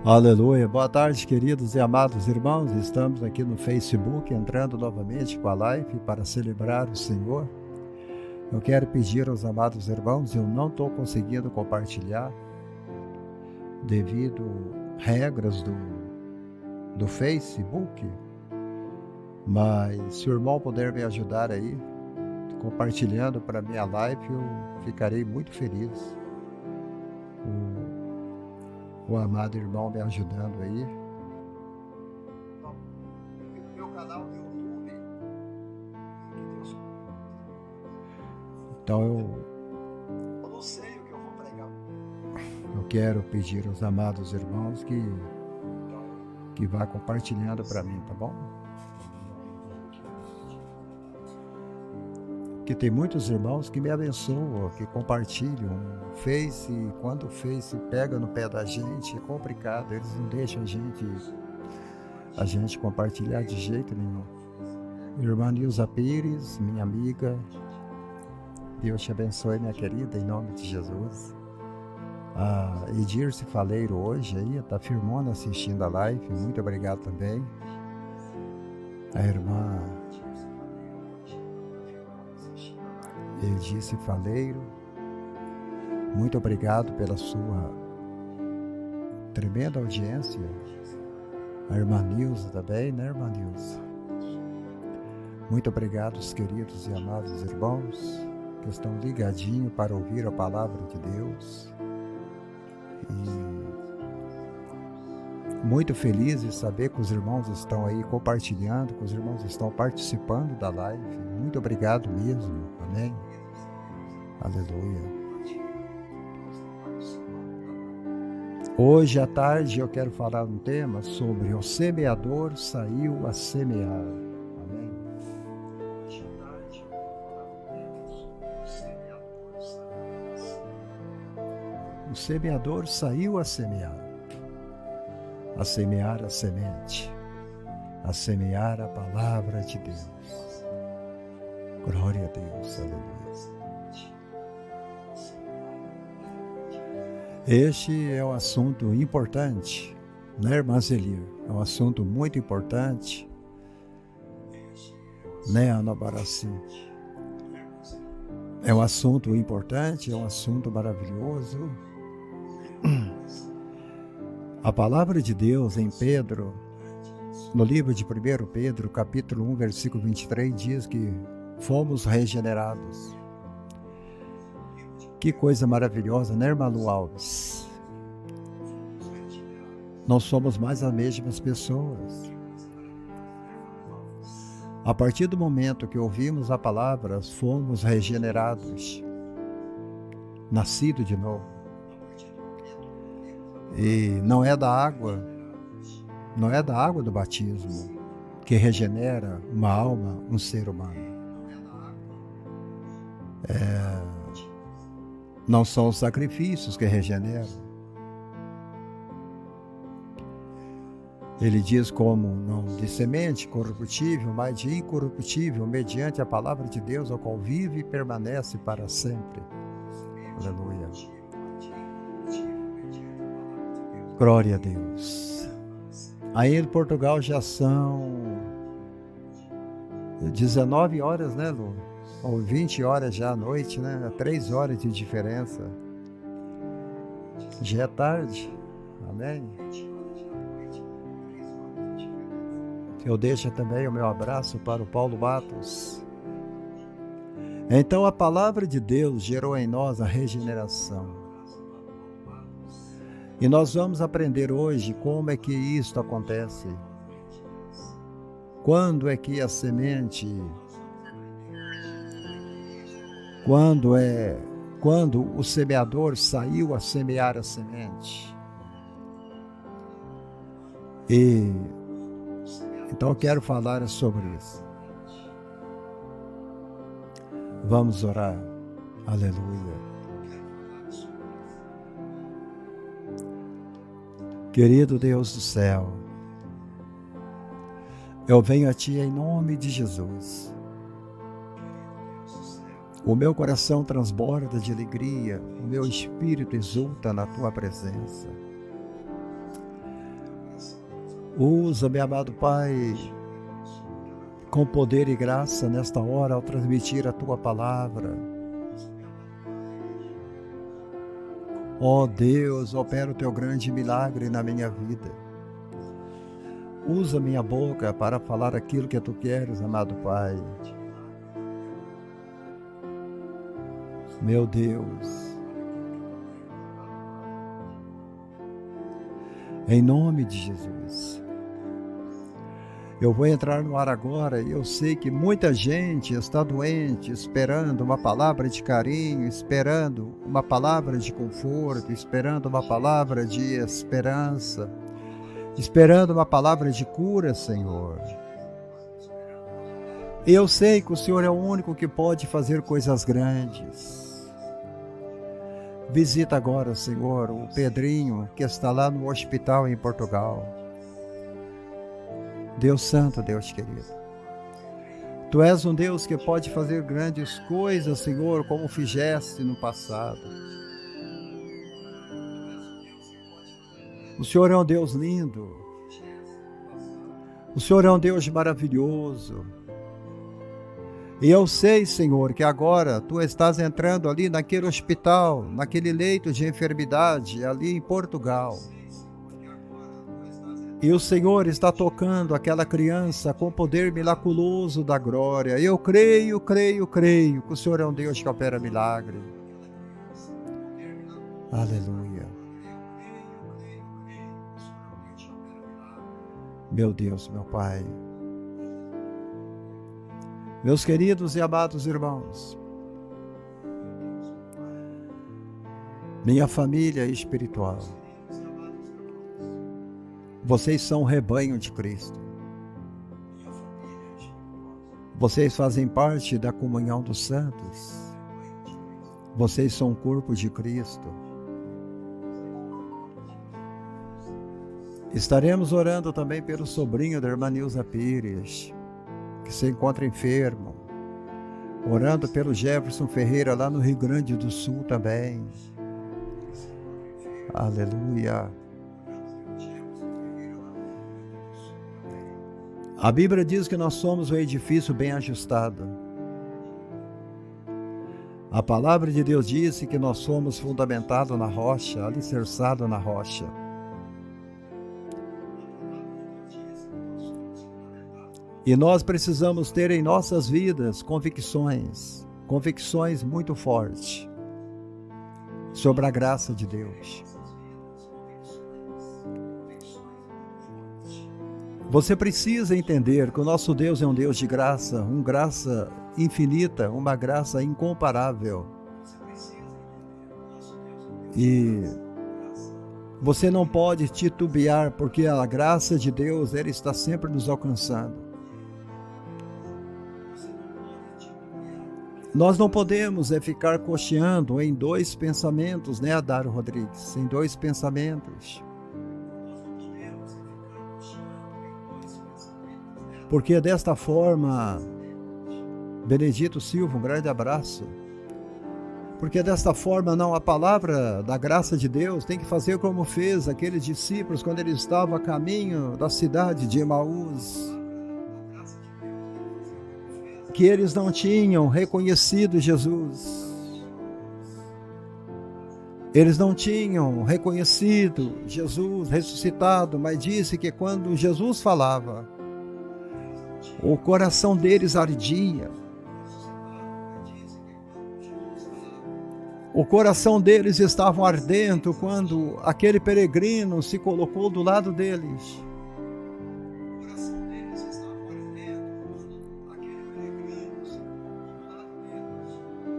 Aleluia. Boa tarde, queridos e amados irmãos. Estamos aqui no Facebook, entrando novamente com a live para celebrar o Senhor. Eu quero pedir aos amados irmãos, eu não estou conseguindo compartilhar devido regras do Facebook, mas se o irmão puder me ajudar aí, compartilhando para minha live, eu ficarei muito feliz. O amado irmão me ajudando aí. No meu canal do YouTube. Então eu não sei o que eu vou pregar. Eu quero pedir aos amados irmãos que vá compartilhando para mim, tá bom? Que tem muitos irmãos que me abençoam, que compartilham o Face, e quando o Face pega no pé da gente, é complicado, eles não deixam a gente compartilhar de jeito nenhum. Irmã Nilza Pires, minha amiga, Deus te abençoe, minha querida, em nome de Jesus. A Edirce Faleiro hoje aí, está firmando assistindo a live, muito obrigado também. A irmã Edirce Faleiro, muito obrigado pela sua tremenda audiência. A irmã Nilza também, né, irmã Nilza? Muito obrigado, os queridos e amados irmãos que estão ligadinhos para ouvir a palavra de Deus. E muito feliz de saber que os irmãos estão aí compartilhando, que os irmãos estão participando da live. Muito obrigado mesmo, amém? Aleluia. Hoje à tarde eu quero falar um tema sobre o semeador saiu a semear. Amém? Hoje à tarde eu quero falar um tema sobre o semeador saiu a semear. O semeador saiu a semear a semente, a semear a palavra de Deus. Glória a Deus, aleluia. Este é um assunto importante, né, irmã Zelir? É um assunto muito importante, né, Ana Baraci? É um assunto importante, é um assunto maravilhoso. A palavra de Deus em Pedro, no livro de 1 Pedro, capítulo 1, versículo 23, diz que fomos regenerados. Que coisa maravilhosa, né, irmã Lu Alves? Não somos mais as mesmas pessoas. A partir do momento que ouvimos a palavra, fomos regenerados, nascidos de novo. E não é da água do batismo que regenera uma alma, um ser humano. Não são os sacrifícios que regeneram. Ele diz como não de semente corruptível, mas de incorruptível, mediante a palavra de Deus, ao qual vive e permanece para sempre. Aleluia. Glória a Deus. Aí em Portugal já são 19 horas, né, Lu? Ou 20 horas já à noite, né? 3 horas de diferença. Já é tarde. Amém? Eu deixo também o meu abraço para o Paulo Matos. Então a palavra de Deus gerou em nós a regeneração. E nós vamos aprender hoje como é que isto acontece. Quando é que a semente... Quando o semeador saiu a semear a semente. E então eu quero falar sobre isso. Vamos orar. Aleluia. Querido Deus do céu, eu venho a Ti em nome de Jesus. O meu coração transborda de alegria, o meu espírito exulta na Tua presença. Usa, meu amado Pai, com poder e graça nesta hora ao transmitir a Tua palavra. Ó Deus, opera o Teu grande milagre na minha vida. Usa minha boca para falar aquilo que Tu queres, amado Pai. Meu Deus, em nome de Jesus, eu vou entrar no ar agora e eu sei que muita gente está doente, esperando uma palavra de carinho, esperando uma palavra de conforto, esperando uma palavra de esperança, esperando uma palavra de cura, Senhor. Eu sei que o Senhor é o único que pode fazer coisas grandes. Visita agora, Senhor, o Pedrinho que está lá no hospital em Portugal. Deus Santo, Deus querido, Tu és um Deus que pode fazer grandes coisas, Senhor, como fizeste no passado. O Senhor é um Deus lindo. O Senhor é um Deus maravilhoso. E eu sei, Senhor, que agora Tu estás entrando ali naquele hospital, naquele leito de enfermidade, ali em Portugal. E o Senhor está tocando aquela criança com o poder miraculoso da glória. Eu creio que o Senhor é um Deus que opera milagre. Aleluia. Meu Deus, meu Pai. Meus queridos e amados irmãos, minha família espiritual, vocês são o rebanho de Cristo. Vocês fazem parte da comunhão dos santos. Vocês são o corpo de Cristo. Estaremos orando também pelo sobrinho da irmã Nilza Pires, que se encontra enfermo, orando pelo Jefferson Ferreira lá no Rio Grande do Sul também. Aleluia. A Bíblia diz que nós somos um edifício bem ajustado. A palavra de Deus disse que nós somos fundamentados na rocha, alicerçados na rocha. E nós precisamos ter em nossas vidas convicções muito fortes sobre a graça de Deus. Você precisa entender que o nosso Deus é um Deus de graça, uma graça infinita, uma graça incomparável. E você não pode titubear, porque a graça de Deus, ela está sempre nos alcançando. Nós não podemos ficar cocheando em dois pensamentos, né, Adário Rodrigues? Em dois pensamentos. Porque desta forma, Benedito Silva, um grande abraço. Porque desta forma, não, a palavra da graça de Deus tem que fazer como fez aqueles discípulos quando eles estavam a caminho da cidade de Emaús. Que eles não tinham reconhecido Jesus. Eles não tinham reconhecido Jesus ressuscitado, mas disse que quando Jesus falava, o coração deles ardia. O coração deles estava ardendo quando aquele peregrino se colocou do lado deles.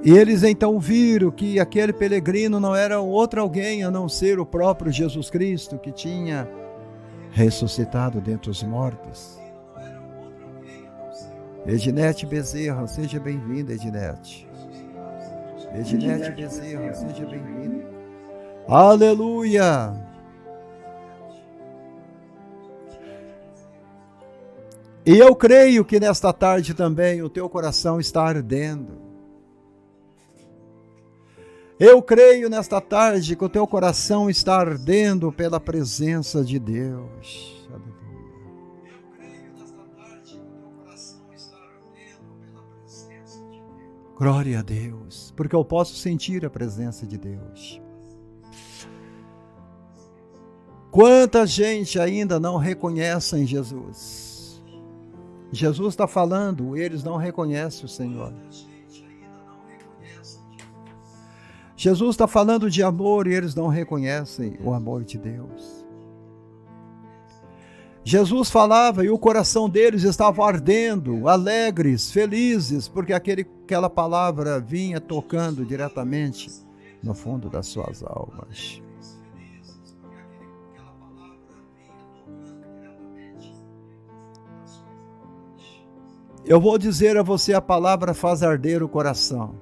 E eles então viram que aquele peregrino não era outro alguém a não ser o próprio Jesus Cristo, que tinha ressuscitado dentre os mortos. Edinete Bezerra, seja bem-vinda, Edinete. Edinete Bezerra, seja bem-vinda. Aleluia! E eu creio que nesta tarde também o teu coração está ardendo. Eu creio nesta tarde que o teu coração está ardendo pela presença de Deus. Aleluia. Glória a Deus, porque eu posso sentir a presença de Deus. Quanta gente ainda não reconhece em Jesus. Jesus está falando, eles não reconhecem o Senhor. Jesus está falando de amor e eles não reconhecem o amor de Deus. Jesus falava e o coração deles estava ardendo, alegres, felizes, porque aquela palavra vinha tocando diretamente no fundo das suas almas. Eu vou dizer a você, a palavra faz arder o coração.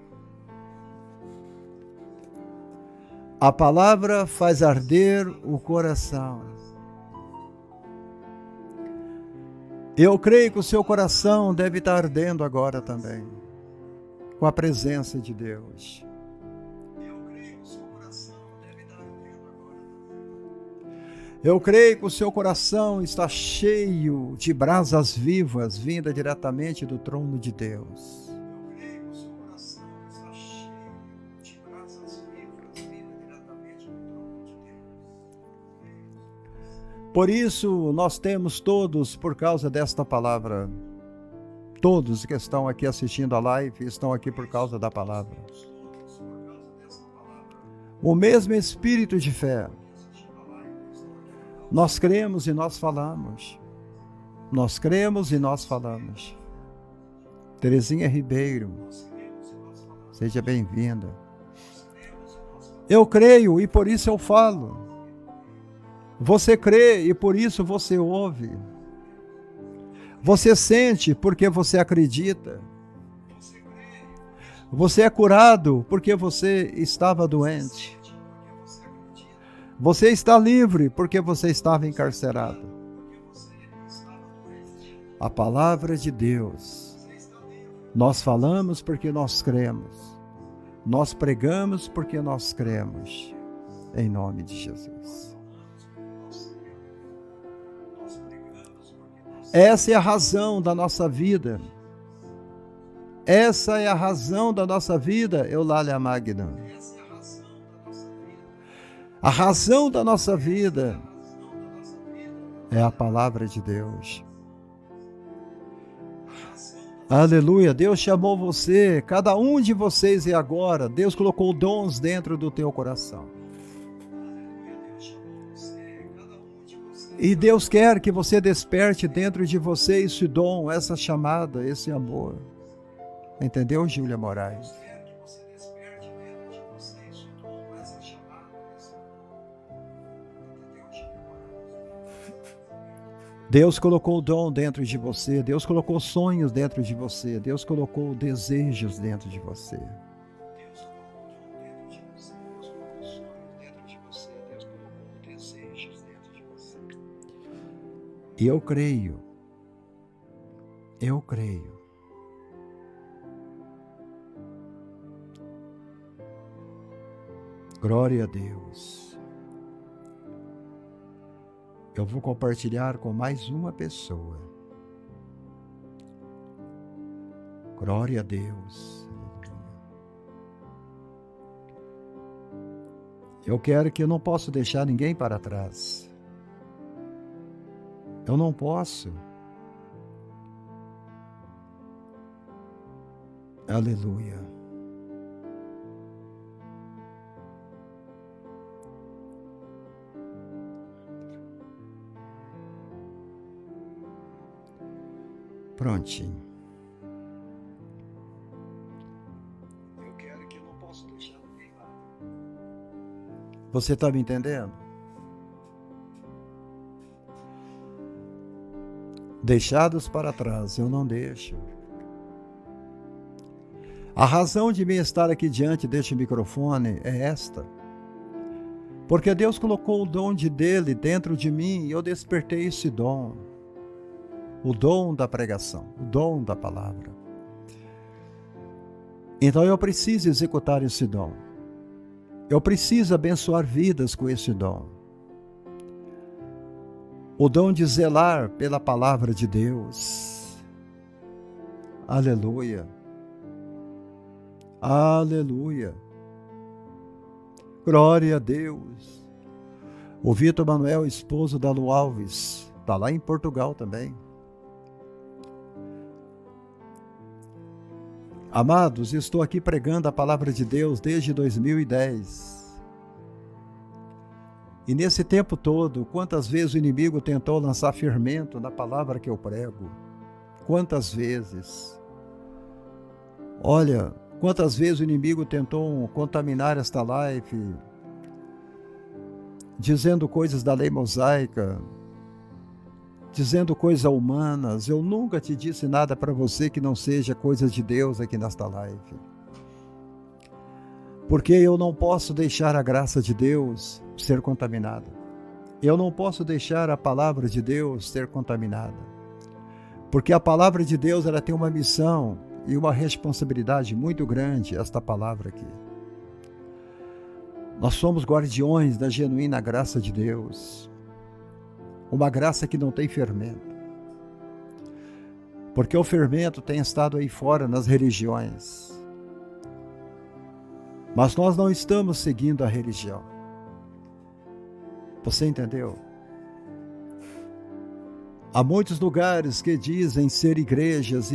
A palavra faz arder o coração. Eu creio que o seu coração deve estar ardendo agora também, com a presença de Deus. Eu creio que o seu coração está cheio de brasas vivas, vinda diretamente do trono de Deus. Por isso, nós temos todos, por causa desta palavra, todos que estão aqui assistindo a live, estão aqui por causa da palavra. O mesmo espírito de fé. Nós cremos e nós falamos. Nós cremos e nós falamos. Terezinha Ribeiro, seja bem-vinda. Eu creio e por isso eu falo. Você crê e por isso você ouve. Você sente porque você acredita. Você é curado porque você estava doente. Você está livre porque você estava encarcerado. A palavra de Deus. Nós falamos porque nós cremos. Nós pregamos porque nós cremos. Em nome de Jesus. Essa é a razão da nossa vida. Essa é a razão da nossa vida, Eulália Magna. A razão da nossa vida é a palavra de Deus. Aleluia, Deus chamou você, cada um de vocês e agora, Deus colocou dons dentro do teu coração. E Deus quer que você desperte dentro de você esse dom, essa chamada, esse amor. Entendeu, Júlia Moraes? Deus colocou o dom dentro de você, Deus colocou sonhos dentro de você, Deus colocou desejos dentro de você. E eu creio. Glória a Deus. Eu vou compartilhar com mais uma pessoa. Glória a Deus. Eu quero que eu não posso deixar ninguém para trás. Eu não posso. Aleluia. Prontinho. Eu quero que eu não posso deixar ninguém lá. Você está me entendendo? Deixados para trás, eu não deixo. A razão de mim estar aqui diante deste microfone é esta. Porque Deus colocou o dom dele dentro de mim e eu despertei esse dom. O dom da pregação, o dom da palavra. Então eu preciso executar esse dom. Eu preciso abençoar vidas com esse dom. O dom de zelar pela palavra de Deus. Aleluia. Aleluia. Glória a Deus. O Vitor Manuel, esposo da Lu Alves, está lá em Portugal também. Amados, estou aqui pregando a palavra de Deus desde 2010. E nesse tempo todo, quantas vezes o inimigo tentou lançar fermento na palavra que eu prego? Quantas vezes? Olha, quantas vezes o inimigo tentou contaminar esta live, dizendo coisas da lei mosaica, dizendo coisas humanas. Eu nunca te disse nada para você que não seja coisas de Deus aqui nesta live. Porque eu não posso deixar a graça de Deus ser contaminada. Eu não posso deixar a palavra de Deus ser contaminada. Porque a palavra de Deus, ela tem uma missão e uma responsabilidade muito grande, esta palavra aqui. Nós somos guardiões da genuína graça de Deus. Uma graça que não tem fermento. Porque o fermento tem estado aí fora nas religiões. Mas nós não estamos seguindo a religião. Você entendeu? Há muitos lugares que dizem ser igrejas,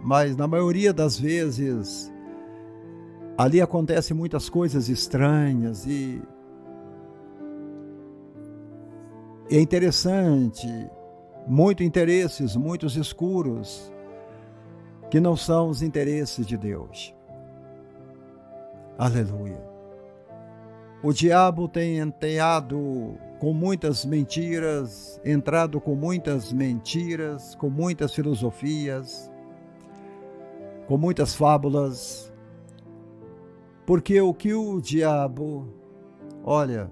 mas na maioria das vezes ali acontecem muitas coisas estranhas e é interessante, muitos interesses, muitos escuros, que não são os interesses de Deus. Aleluia. O diabo tem enteado com muitas mentiras, entrado com muitas mentiras, com muitas filosofias, com muitas fábulas, porque o que o diabo, olha,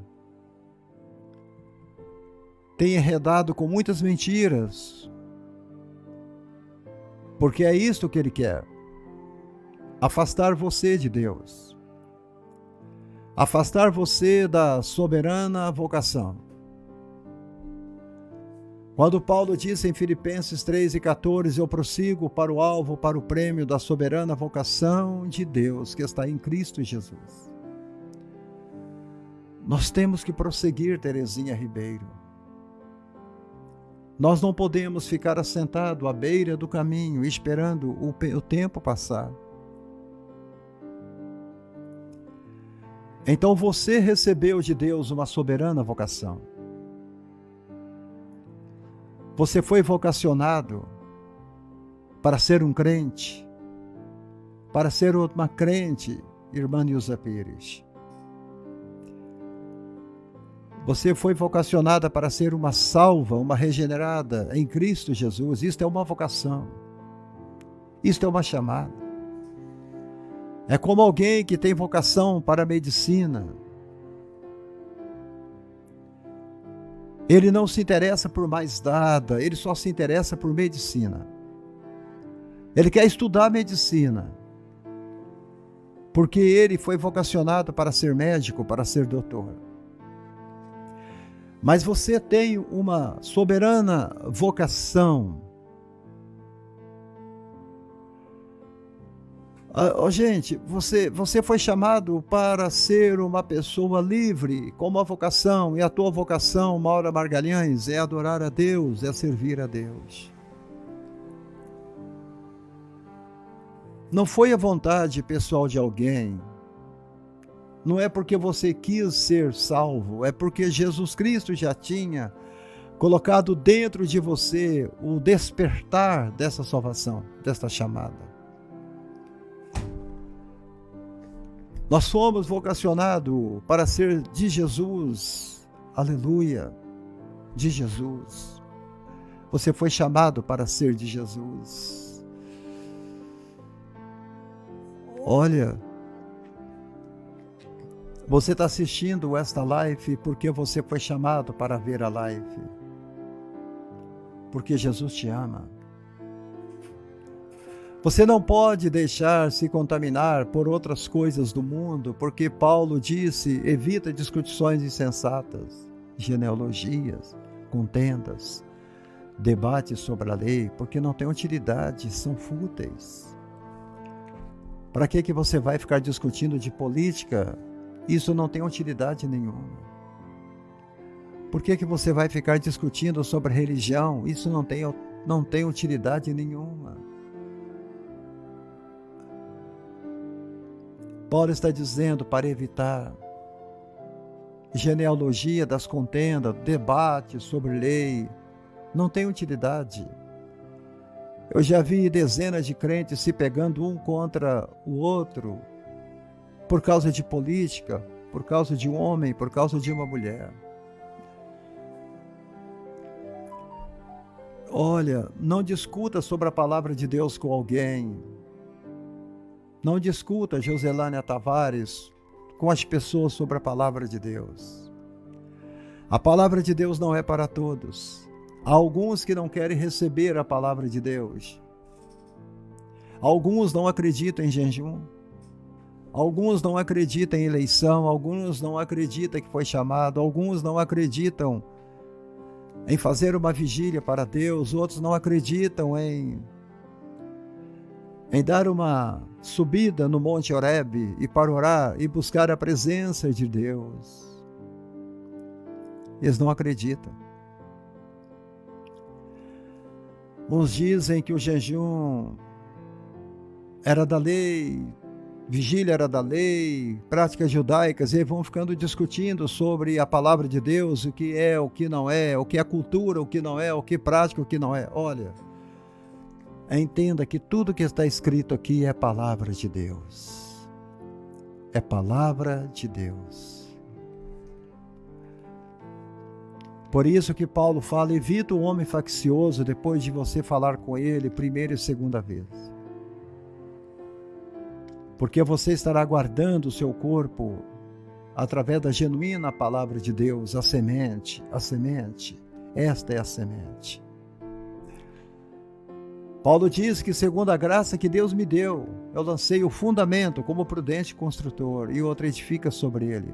tem enredado com muitas mentiras, porque é isto que ele quer, afastar você de Deus, afastar você da soberana vocação. Quando Paulo disse em Filipenses 3:14, eu prossigo para o alvo, para o prêmio da soberana vocação de Deus, que está em Cristo Jesus. Nós temos que prosseguir, Terezinha Ribeiro. Nós não podemos ficar assentado à beira do caminho, esperando o tempo passar. Então você recebeu de Deus uma soberana vocação. Você foi vocacionado para ser um crente, para ser uma crente, irmã Nilza Pires. Você foi vocacionada para ser uma salva, uma regenerada em Cristo Jesus. Isto é uma vocação. Isto é uma chamada. É como alguém que tem vocação para a medicina. Ele não se interessa por mais nada, ele só se interessa por medicina. Ele quer estudar medicina, porque ele foi vocacionado para ser médico, para ser doutor. Mas você tem uma soberana vocação. Gente, você foi chamado para ser uma pessoa livre, com uma vocação, e a tua vocação, Maura Margalhães, é adorar a Deus, é servir a Deus. Não foi a vontade pessoal de alguém, não é porque você quis ser salvo, é porque Jesus Cristo já tinha colocado dentro de você o despertar dessa salvação, desta chamada. Nós fomos vocacionados para ser de Jesus, aleluia, de Jesus. Você foi chamado para ser de Jesus. Olha, você está assistindo esta live porque você foi chamado para ver a live. Porque Jesus te ama. Você não pode deixar se contaminar por outras coisas do mundo, porque Paulo disse, evita discussões insensatas, genealogias, contendas, debates sobre a lei, porque não tem utilidade, são fúteis. Para que você vai ficar discutindo de política? Isso não tem utilidade nenhuma. Por que você vai ficar discutindo sobre religião? Isso não tem utilidade nenhuma. Paulo está dizendo para evitar genealogia das contendas, debate sobre lei, não tem utilidade. Eu já vi dezenas de crentes se pegando um contra o outro por causa de política, por causa de um homem, por causa de uma mulher. Olha, não discuta sobre a palavra de Deus com alguém. Não discuta, Joselânia Tavares, com as pessoas sobre a palavra de Deus. A palavra de Deus não é para todos. Há alguns que não querem receber a palavra de Deus. Alguns não acreditam em jejum. Alguns não acreditam em eleição. Alguns não acreditam que foi chamado. Alguns não acreditam em fazer uma vigília para Deus. Outros não acreditam em dar uma subida no Monte Horebe e para orar e buscar a presença de Deus. Eles não acreditam. Uns dizem que o jejum era da lei, vigília era da lei, práticas judaicas, e vão ficando discutindo sobre a palavra de Deus, o que é, o que não é, o que é cultura, o que não é, o que é prática, o que não é. Olha, entenda que tudo que está escrito aqui é palavra de Deus. É palavra de Deus. Por isso que Paulo fala, evita o homem faccioso depois de você falar com ele primeira e segunda vez. Porque você estará guardando o seu corpo através da genuína palavra de Deus, a semente, esta é a semente. Paulo diz que segundo a graça que Deus me deu, eu lancei o fundamento como prudente construtor e outro edifica sobre ele.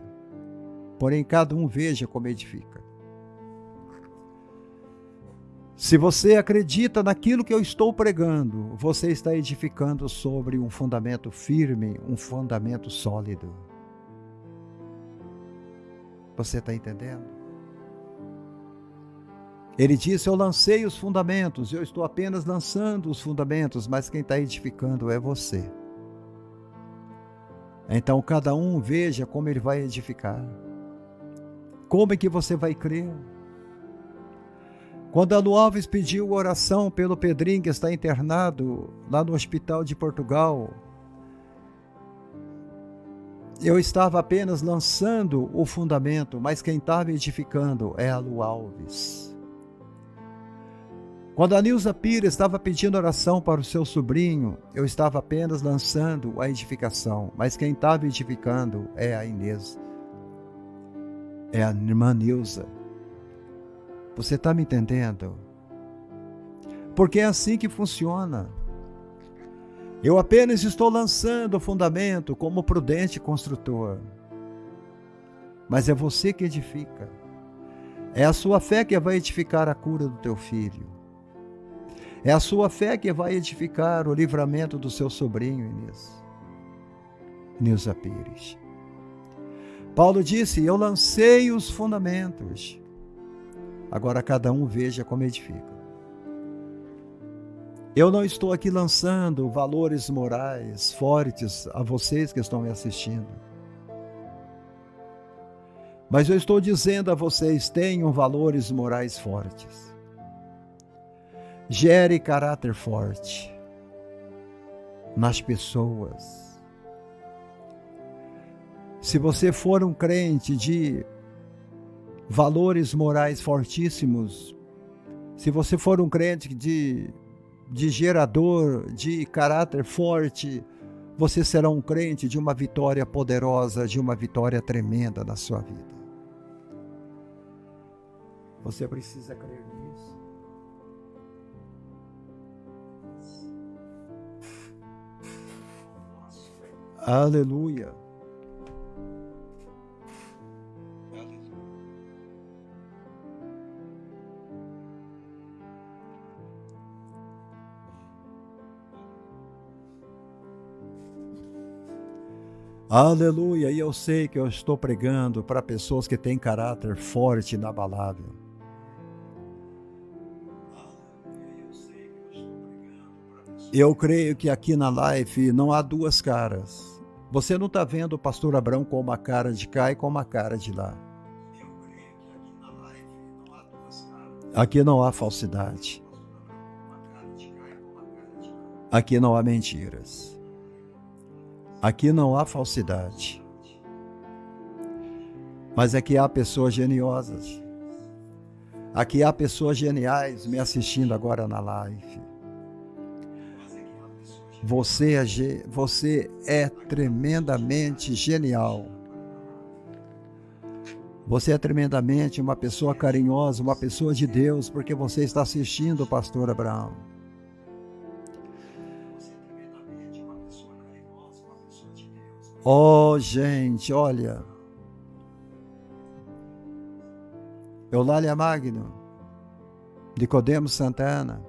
Porém, cada um veja como edifica. Se você acredita naquilo que eu estou pregando, você está edificando sobre um fundamento firme, um fundamento sólido. Você está entendendo? Ele disse, eu lancei os fundamentos, eu estou apenas lançando os fundamentos, mas quem está edificando é você. Então cada um veja como ele vai edificar. Como é que você vai crer? Quando Anu Alves pediu oração pelo Pedrinho que está internado lá no hospital de Portugal, eu estava apenas lançando o fundamento, mas quem estava edificando é a Anu Alves. Quando a Nilza Pires estava pedindo oração para o seu sobrinho, eu estava apenas lançando a edificação, mas quem estava edificando é a Inês, é a irmã Nilza. Você está me entendendo? Porque é assim que funciona. Eu apenas estou lançando o fundamento como prudente construtor. Mas é você que edifica. É a sua fé que vai edificar a cura do teu filho. É a sua fé que vai edificar o livramento do seu sobrinho, Inês. Nilza Pires. Paulo disse, eu lancei os fundamentos. Agora cada um veja como edifica. Eu não estou aqui lançando valores morais fortes a vocês que estão me assistindo. Mas eu estou dizendo a vocês, tenham valores morais fortes. Gere caráter forte nas pessoas. Se você for um crente de valores morais fortíssimos, se você for um crente de gerador de caráter forte, você será um crente de uma vitória poderosa, de uma vitória tremenda na sua vida. Você precisa crer nisso. Aleluia. Aleluia. E eu sei que eu estou pregando para pessoas que têm caráter forte e inabalável. Eu creio que aqui na live não há duas caras. Você não está vendo o pastor Abrão com uma cara de cá e com uma cara de lá. Aqui não há falsidade. Aqui não há mentiras. Aqui não há falsidade. Mas aqui há pessoas geniosas. Aqui há pessoas geniais me assistindo agora na live. Você é tremendamente genial. Você é tremendamente uma pessoa carinhosa, uma pessoa de Deus, porque você está assistindo o pastor Abraão. Oh, gente, olha. Eulália Magno, Nicodemo Santana.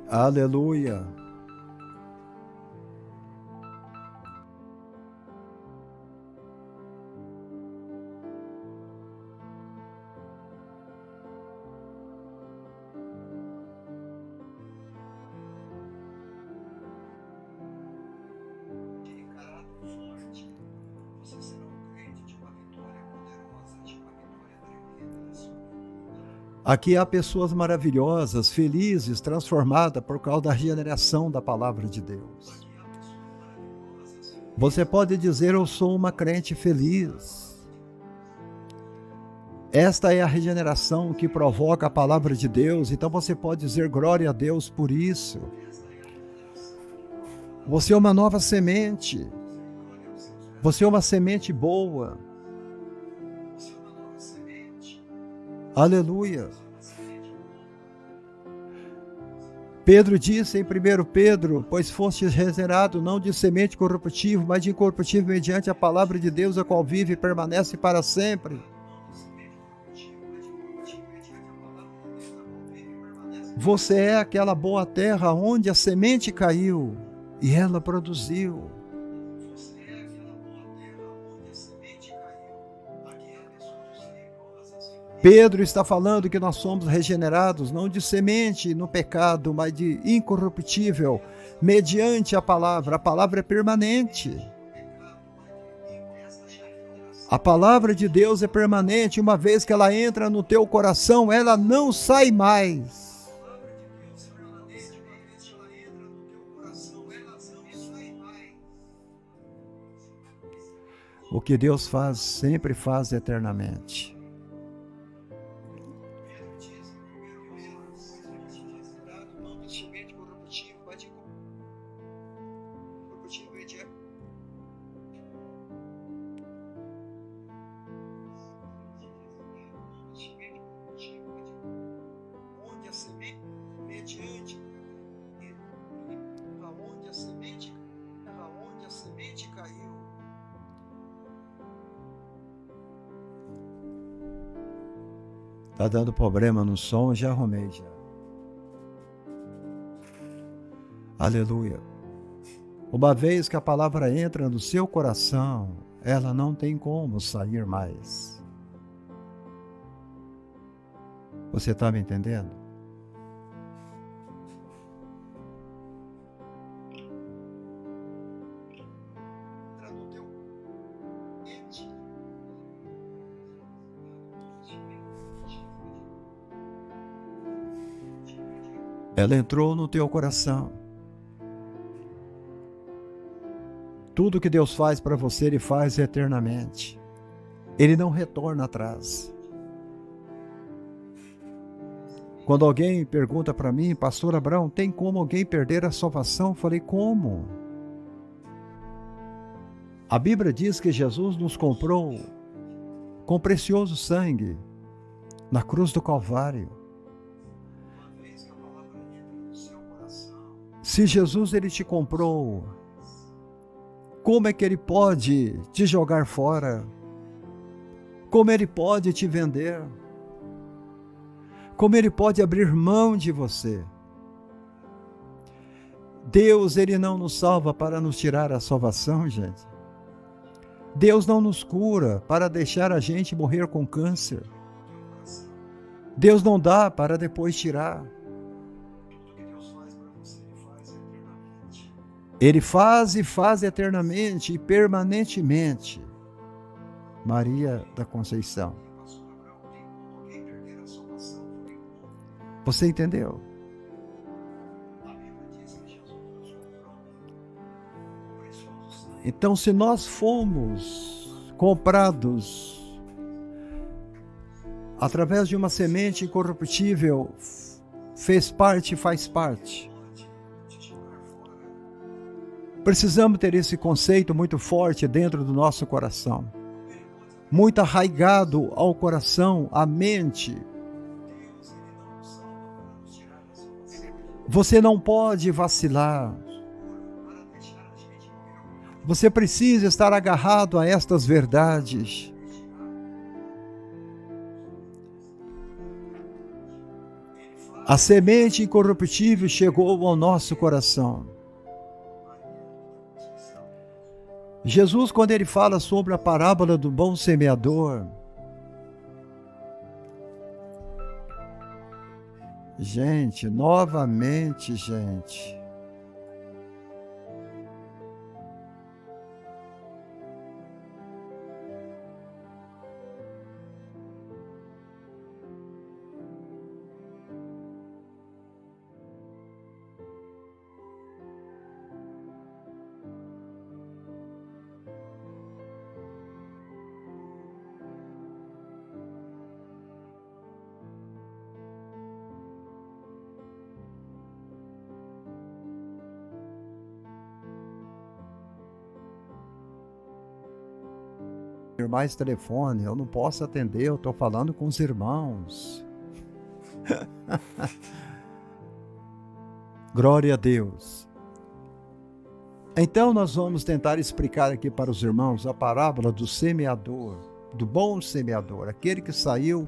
Aleluia. Aqui há pessoas maravilhosas, felizes, transformadas por causa da regeneração da palavra de Deus. Você pode dizer, eu sou uma crente feliz. Esta é a regeneração que provoca a palavra de Deus, então você pode dizer glória a Deus por isso. Você é uma nova semente. Você é uma semente boa. Aleluia. Pedro disse em 1 Pedro, pois fostes regenerado não de semente corruptível, mas de incorruptível mediante a palavra de Deus, a qual vive e permanece para sempre. Você é aquela boa terra onde a semente caiu e ela produziu. Pedro está falando que nós somos regenerados, não de semente no pecado, mas de incorruptível, mediante a palavra. A palavra é permanente. A palavra de Deus é permanente, uma vez que ela entra no teu coração, ela não sai mais. O que Deus faz, sempre faz eternamente. Está dando problema no som, já arrumei já. Aleluia. Uma vez que a palavra entra no seu coração, ela não tem como sair mais. Você está me entendendo? Ela entrou no teu coração. Tudo que Deus faz para você, Ele faz eternamente. Ele não retorna atrás. Quando alguém pergunta para mim, pastor Abrão, tem como alguém perder a salvação? Eu falei, como? A Bíblia diz que Jesus nos comprou com precioso sangue na cruz do Calvário. Se Jesus ele te comprou, como é que ele pode te jogar fora? Como ele pode te vender? Como ele pode abrir mão de você? Deus, Ele não nos salva para nos tirar a salvação, gente. Deus não nos cura para deixar a gente morrer com câncer. Deus não dá para depois tirar. Ele faz e faz eternamente e permanentemente. Maria da Conceição. Você entendeu? Então, se nós fomos comprados através de uma semente incorruptível, fez parte e faz parte. Precisamos ter esse conceito muito forte dentro do nosso coração, muito arraigado ao coração, à mente. Você não pode vacilar. Você precisa estar agarrado a estas verdades. A semente incorruptível chegou ao nosso coração. Jesus, quando ele fala sobre a parábola do bom semeador, gente, novamente, gente, mais telefone, eu não posso atender, eu estou falando com os irmãos. Glória a Deus. Então nós vamos tentar explicar aqui para os irmãos a parábola do semeador, do bom semeador, aquele que saiu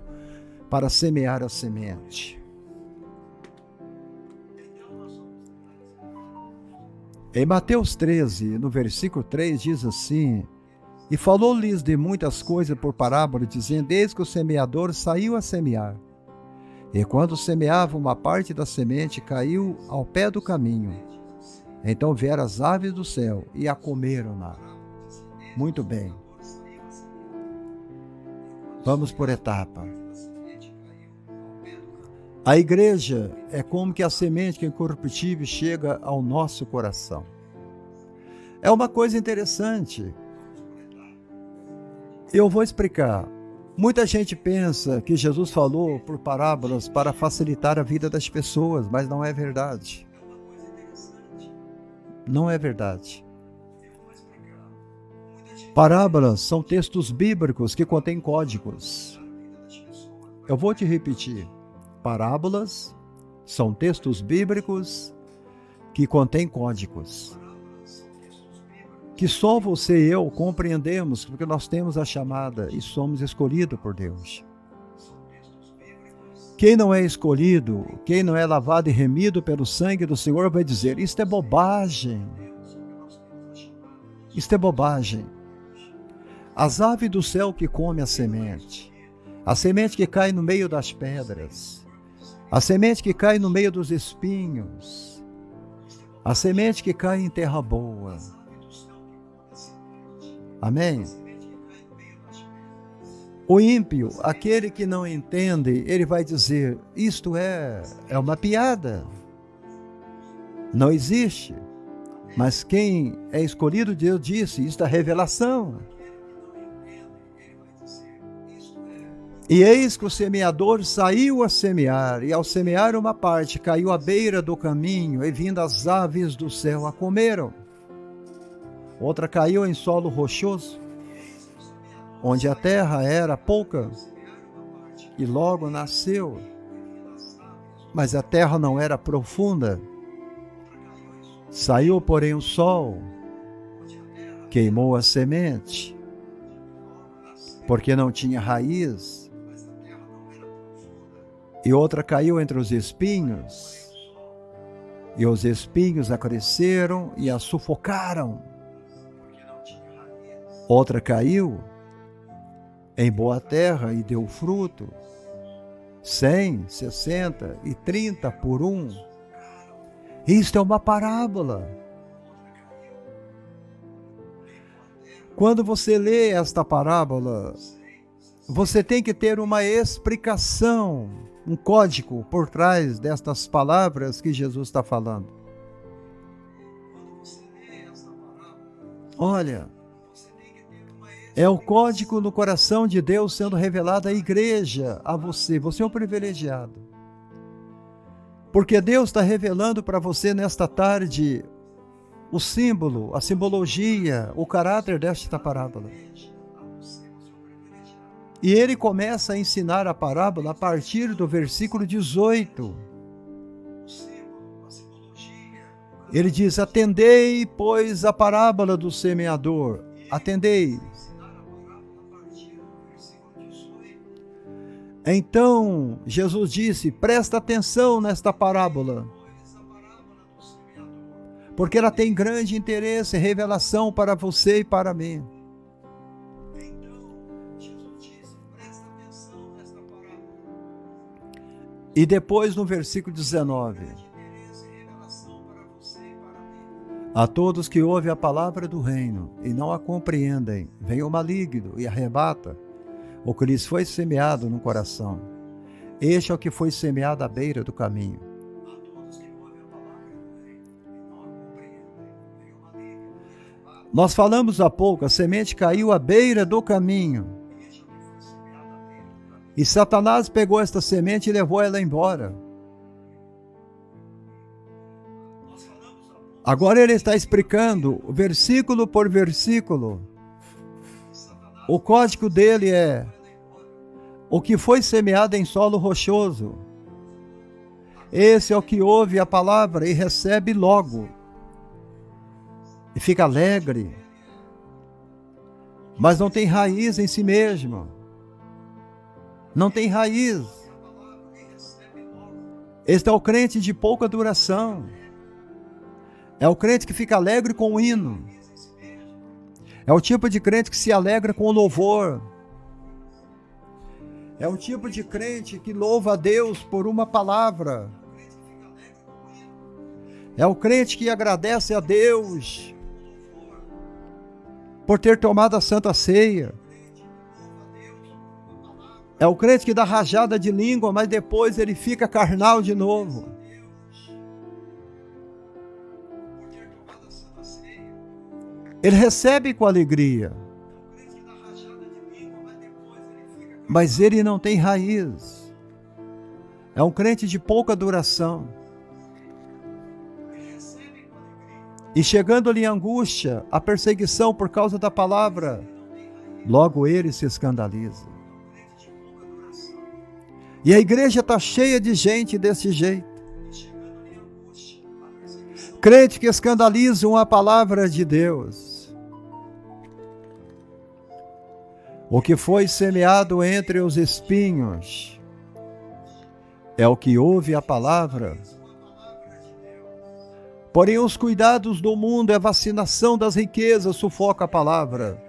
para semear a semente. Em Mateus 13, no versículo 3, diz assim: e falou-lhes de muitas coisas por parábola, dizendo: eis que o semeador saiu a semear. E quando semeava, uma parte da semente caiu ao pé do caminho. Então vieram as aves do céu e a comeram-na. Muito bem. Vamos por etapa. A igreja é como que a semente que é incorruptível chega ao nosso coração. É uma coisa interessante. Eu vou explicar. Muita gente pensa que Jesus falou por parábolas para facilitar a vida das pessoas, mas não é verdade. Não é verdade. Parábolas são textos bíblicos que contêm códigos. Eu vou te repetir. Parábolas são textos bíblicos que contêm códigos. Que só você e eu compreendemos, porque nós temos a chamada e somos escolhidos por Deus. Quem não é escolhido, quem não é lavado e remido pelo sangue do Senhor, vai dizer: isto é bobagem. Isto é bobagem. As aves do céu que comem a semente que cai no meio das pedras, a semente que cai no meio dos espinhos, a semente que cai em terra boa. Amém? O ímpio, aquele que não entende, ele vai dizer: isto é uma piada. Não existe. Mas quem é escolhido, Deus disse, isto é revelação. E eis que o semeador saiu a semear, e ao semear uma parte, caiu à beira do caminho, e vindo as aves do céu a comeram. Outra caiu em solo rochoso, onde a terra era pouca, e logo nasceu. Mas a terra não era profunda. Saiu, porém, o sol, queimou a semente, porque não tinha raiz. E outra caiu entre os espinhos, E os espinhos a cresceram e a sufocaram. Outra caiu em boa terra e deu fruto, 100, 60 e 30 por um. Isto é uma parábola. Quando você lê esta parábola, você tem que ter uma explicação, um código por trás destas palavras que Jesus está falando. Olha, é o código no coração de Deus sendo revelado à igreja, a você. Você é um privilegiado. Porque Deus está revelando para você nesta tarde o símbolo, a simbologia, o caráter desta parábola. E ele começa a ensinar a parábola a partir do versículo 18. Ele diz: atendei, pois, a parábola do semeador. Atendei. Então, Jesus disse: presta atenção nesta parábola, porque ela tem grande interesse e revelação para você e para mim. E depois no versículo 19: a todos que ouvem a palavra do reino e não a compreendem, vem o maligno e arrebata o que lhes foi semeado no coração. Este é o que foi semeado à beira do caminho. Nós falamos há pouco, a semente caiu à beira do caminho. E Satanás pegou esta semente e levou ela embora. Agora ele está explicando, versículo por versículo. O código dele é: o que foi semeado em solo rochoso, esse é o que ouve a palavra e recebe logo. E fica alegre, mas não tem raiz em si mesmo. Não tem raiz. Este é o crente de pouca duração. É o crente que fica alegre com o hino. É o tipo de crente que se alegra com o louvor. É o tipo de crente que louva a Deus por uma palavra. É o crente que agradece a Deus por ter tomado a Santa Ceia. É o crente que dá rajada de língua, mas depois ele fica carnal de novo. Ele recebe com alegria, mas ele não tem raiz. É um crente de pouca duração. E chegando-lhe a angústia, a perseguição por causa da palavra, logo ele se escandaliza. E a igreja está cheia de gente desse jeito. Crente que escandalizam a palavra de Deus. O que foi semeado entre os espinhos é o que ouve a palavra. Porém, os cuidados do mundo e a vacinação das riquezas sufoca a palavra.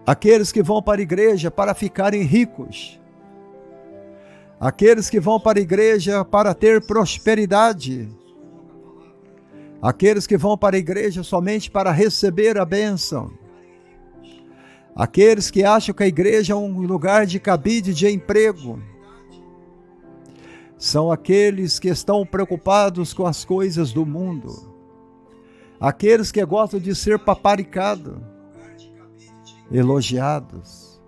Aqueles que vão para a igreja para ficarem ricos. Aqueles que vão para a igreja para ter prosperidade. Aqueles que vão para a igreja somente para receber a bênção. Aqueles que acham que a igreja é um lugar de cabide de emprego. São aqueles que estão preocupados com as coisas do mundo. Aqueles que gostam de ser paparicados, elogiados.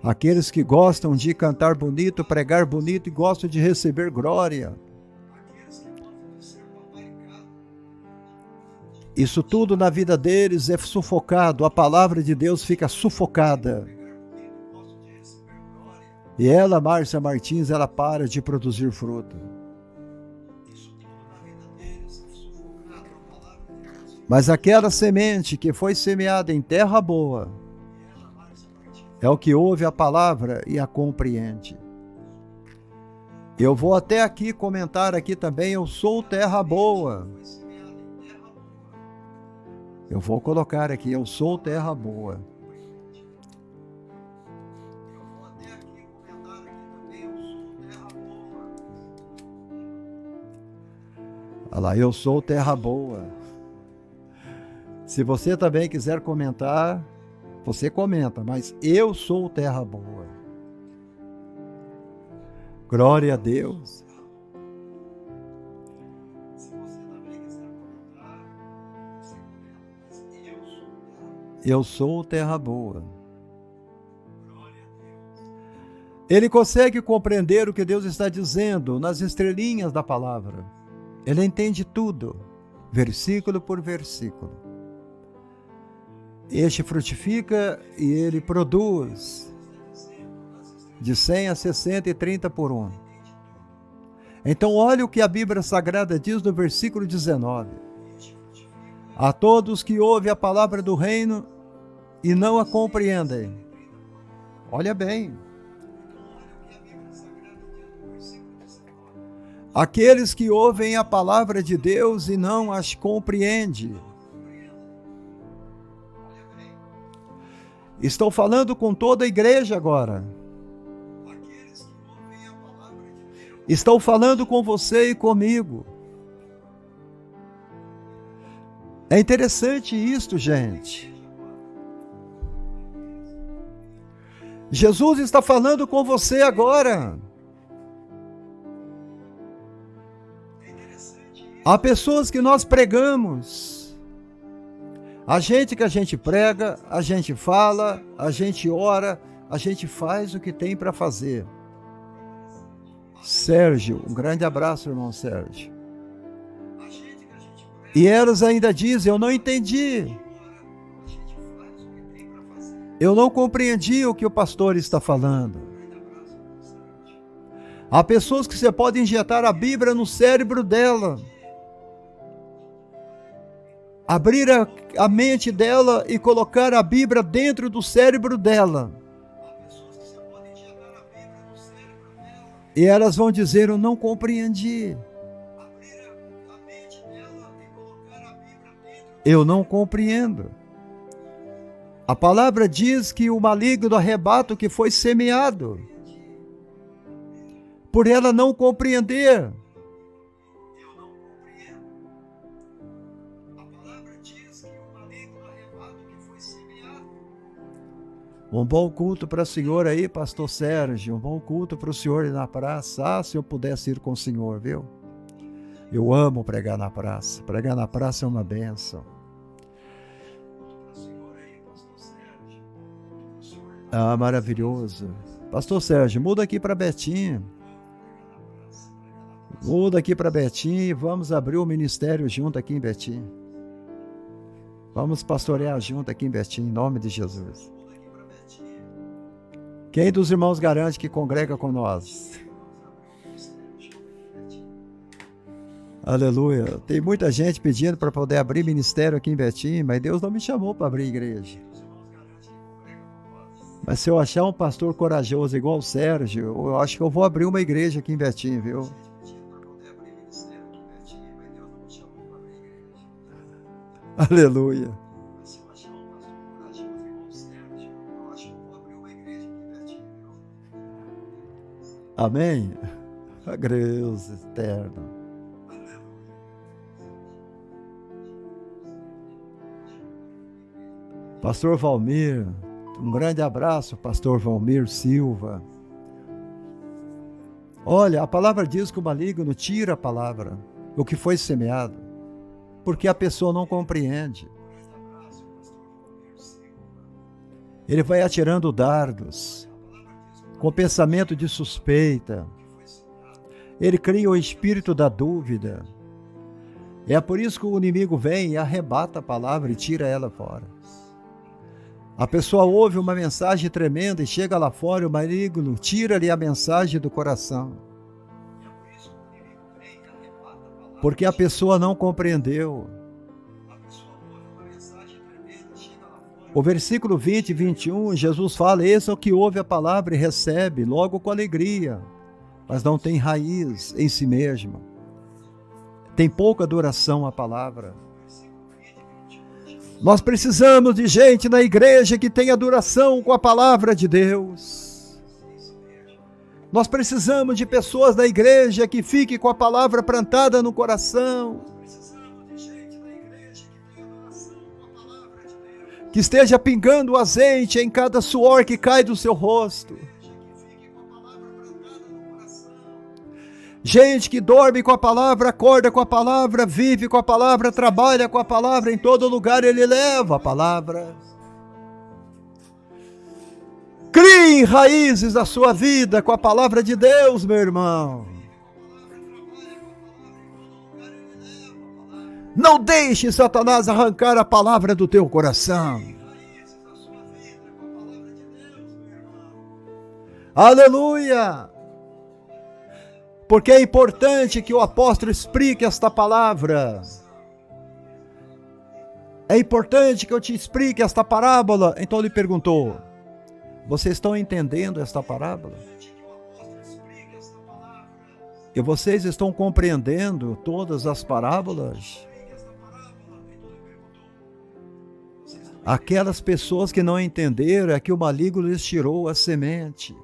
Aqueles que gostam de cantar bonito, pregar bonito e gostam de receber glória. Isso tudo na vida deles é sufocado, a palavra de Deus fica sufocada. E ela, Márcia Martins, ela para de produzir fruto. Mas aquela semente que foi semeada em terra boa, é o que ouve a palavra e a compreende. Eu vou até aqui comentar aqui também, eu sou terra boa. Eu vou colocar aqui, eu sou terra boa. Olha lá, eu sou terra boa. Se você também quiser comentar, você comenta, mas eu sou terra boa. Glória a Deus. Eu sou terra boa. Ele consegue compreender o que Deus está dizendo nas estrelinhas da palavra. Ele entende tudo, versículo por versículo. Este frutifica e ele produz de 100 a 60 e 30 por 1. Então olha o que a Bíblia Sagrada diz no versículo 19. A todos que ouvem a palavra do reino e não a compreendem. Olha bem. Aqueles que ouvem a palavra de Deus e não as compreendem. Estou falando com toda a igreja agora. Estou falando com você e comigo. É interessante isto, gente. Jesus está falando com você agora. Há pessoas que nós pregamos. A gente prega, a gente fala, a gente ora, a gente faz o que tem para fazer. Sérgio, um grande abraço, irmão Sérgio. E elas ainda dizem, eu não entendi. Eu não compreendi o que o pastor está falando. Há pessoas que você pode injetar a Bíblia no cérebro dela. Abrir a mente dela e colocar a Bíblia dentro do cérebro dela. E elas vão dizer, eu não compreendi. Eu não compreendo. A palavra diz que o maligno arrebata o que foi semeado. Por ela não compreender. Um bom culto para o senhor aí, pastor Sérgio. Um bom culto para o senhor ir na praça. Ah, se eu pudesse ir com o senhor, viu? Eu amo pregar na praça. Pregar na praça é uma bênção. Ah, maravilhoso. Pastor Sérgio, muda aqui para Betim. Muda aqui para Betim e vamos abrir o ministério junto aqui em Betim. Vamos pastorear junto aqui em Betim, em nome de Jesus. Quem dos irmãos garante que congrega com nós? Aleluia. Tem muita gente pedindo para poder abrir ministério aqui em Betim, mas Deus não me chamou para abrir igreja. Mas se eu achar um pastor corajoso igual o Sérgio, eu acho que eu vou abrir uma igreja aqui em Betim, viu? Aleluia. Amém? A Deus eterno. Pastor Valmir, um grande abraço, pastor Valmir Silva. Olha, a palavra diz que o maligno tira a palavra, o que foi semeado, porque a pessoa não compreende. Ele vai atirando dardos, com pensamento de suspeita. Ele cria o espírito da dúvida. É por isso que o inimigo vem e arrebata a palavra e tira ela fora. A pessoa ouve uma mensagem tremenda e chega lá fora e o maligno tira-lhe a mensagem do coração. Porque a pessoa não compreendeu. O versículo 20 e 21, Jesus fala, esse é o que ouve a palavra e recebe, logo com alegria, mas não tem raiz em si mesmo. Tem pouca adoração à palavra. Nós precisamos de gente na igreja que tenha adoração com a palavra de Deus. Nós precisamos de pessoas na igreja que fiquem com a palavra plantada no coração. Que esteja pingando azeite em cada suor que cai do seu rosto. Gente que dorme com a palavra, acorda com a palavra, vive com a palavra, trabalha com a palavra, em todo lugar ele leva a palavra. Crie raízes na sua vida com a palavra de Deus, meu irmão. Não deixe Satanás arrancar a palavra do teu coração. Aleluia! Porque é importante que o apóstolo explique esta palavra. É importante que eu te explique esta parábola. Então ele perguntou: vocês estão entendendo esta parábola? E vocês estão compreendendo todas as parábolas? Aquelas pessoas que não entenderam é que o maligno lhes tirou a semente.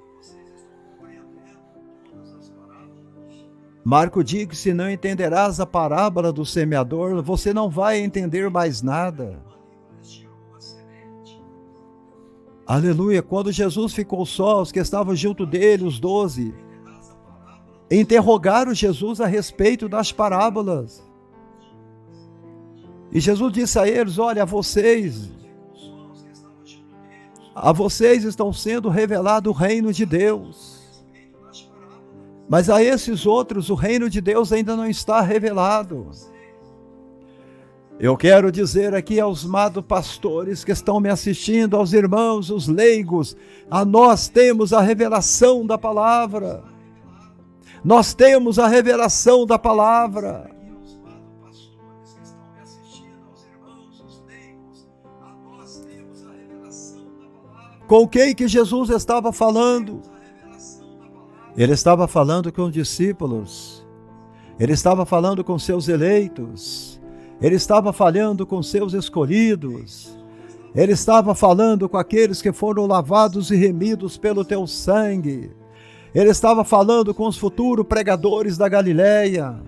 Marco diz que se não entenderás a parábola do semeador, você não vai entender mais nada. Aleluia! Quando Jesus ficou só, os que estavam junto dele, os 12, interrogaram Jesus a respeito das parábolas. E Jesus disse a eles: olha, a vocês estão sendo revelado o reino de Deus. Mas a esses outros, o reino de Deus ainda não está revelado. Eu quero dizer aqui aos amados pastores que estão me assistindo, aos irmãos, os leigos, a nós temos a revelação da palavra. Nós temos a revelação da palavra. Com quem que Jesus estava falando? Ele estava falando com os discípulos, ele estava falando com seus eleitos, ele estava falando com seus escolhidos, ele estava falando com aqueles que foram lavados e remidos pelo teu sangue, ele estava falando com os futuros pregadores da Galileia,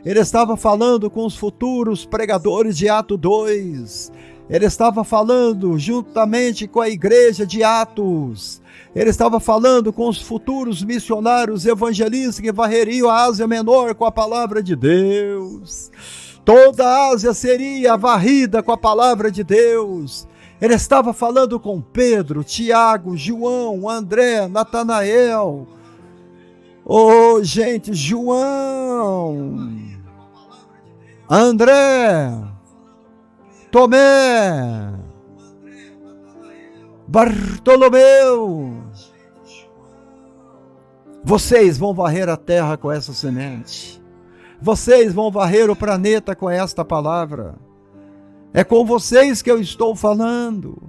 ele estava falando com os futuros pregadores de Atos 2, ele estava falando juntamente com a igreja de Atos. Ele estava falando com os futuros missionários evangelistas que varreriam a Ásia Menor com a palavra de Deus. Toda a Ásia seria varrida com a palavra de Deus. Ele estava falando com Pedro, Tiago, João, André, Natanael. Oh, gente, João, André, Tomé, Bartolomeu. Vocês vão varrer a terra com essa semente. Vocês vão varrer o planeta com esta palavra. É com vocês que eu estou falando.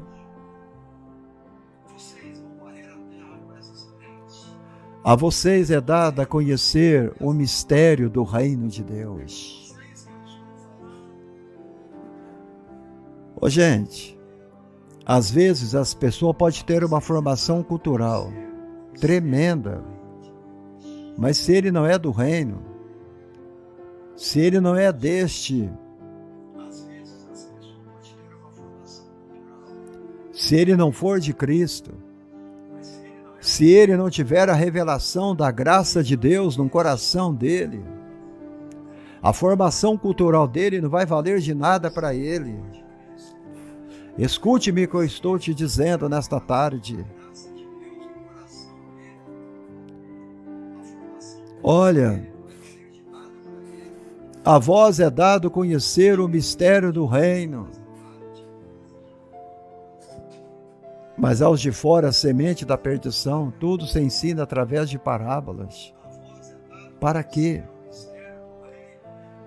A vocês é dado a conhecer o mistério do reino de Deus. Ô, gente, às vezes as pessoas podem ter uma formação cultural tremenda, mas se ele não é do reino, se ele não é deste, se ele não for de Cristo, se ele não tiver a revelação da graça de Deus no coração dele, a formação cultural dele não vai valer de nada para ele. Escute-me o que eu estou te dizendo nesta tarde. Olha, a vós é dado conhecer o mistério do reino, mas aos de fora a semente da perdição, tudo se ensina através de parábolas. Para quê?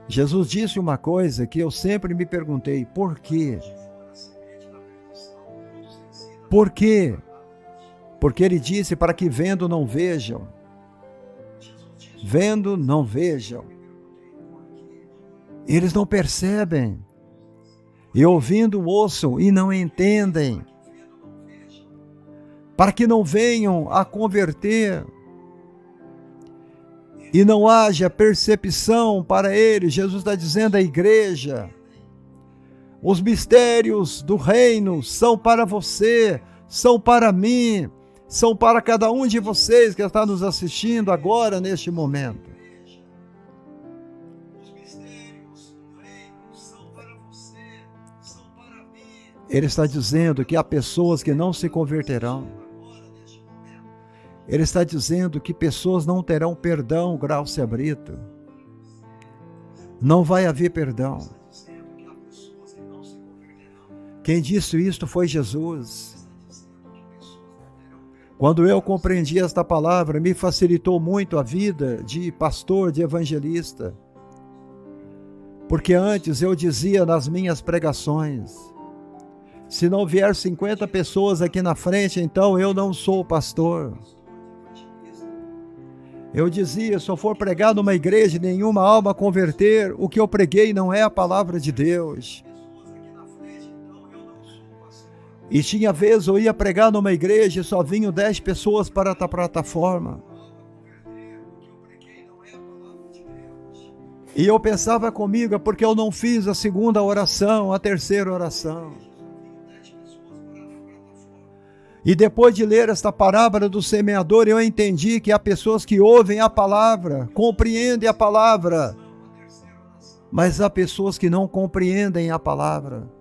Jesus disse uma coisa que eu sempre me perguntei: por quê? Por quê? Porque ele disse: para que vendo não vejam, vendo, não vejam. Eles não percebem. E ouvindo, ouçam e não entendem. Para que não venham a converter e não haja percepção para eles. Jesus está dizendo à igreja: os mistérios do reino são para você, são para mim, são para cada um de vocês que está nos assistindo agora, neste momento. Ele está dizendo que há pessoas que não se converterão. Ele está dizendo que pessoas não terão perdão, Gráucia Brito. Não vai haver perdão. Quem disse isto foi Jesus. Quando eu compreendi esta palavra, me facilitou muito a vida de pastor, de evangelista. Porque antes eu dizia nas minhas pregações: se não vier 50 pessoas aqui na frente, então eu não sou pastor. Eu dizia: se eu for pregar numa igreja e nenhuma alma converter, o que eu preguei não é a palavra de Deus. E tinha vezes eu ia pregar numa igreja e só vinham 10 pessoas para a plataforma. E eu pensava comigo: é porque eu não fiz a segunda oração, a terceira oração. E depois de ler esta parábola do semeador, eu entendi que há pessoas que ouvem a palavra, compreendem a palavra, mas há pessoas que não compreendem a palavra.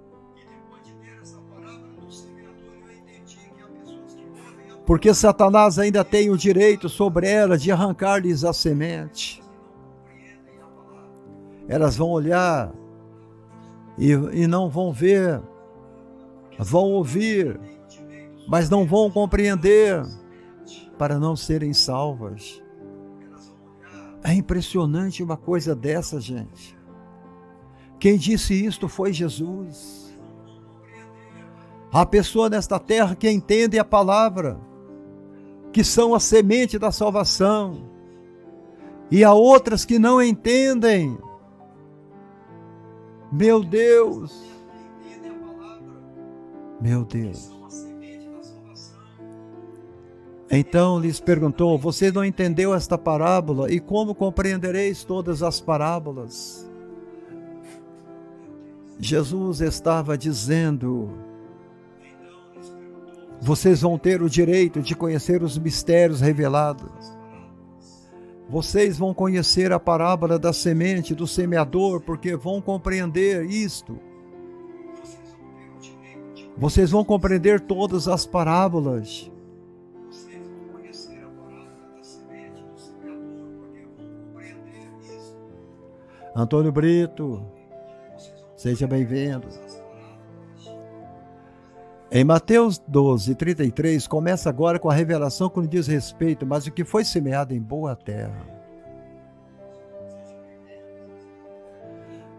Porque Satanás ainda tem o direito sobre elas de arrancar-lhes a semente. Elas vão olhar e não vão ver, vão ouvir, mas não vão compreender, para não serem salvas. É impressionante uma coisa dessa, gente. Quem disse isto foi Jesus. Há pessoa nesta terra que entende a palavra, que são a semente da salvação, e há outras que não entendem. Meu Deus! Meu Deus! Então lhes perguntou: você não entendeu esta parábola? E como compreendereis todas as parábolas? Jesus estava dizendo: vocês vão ter o direito de conhecer os mistérios revelados. Vocês vão conhecer a parábola da semente, do semeador, porque vão compreender isto. Vocês vão compreender todas as parábolas. Antônio Brito, seja bem-vindo. Em Mateus 12, 33, começa agora com a revelação que diz respeito, mas o que foi semeado em boa terra.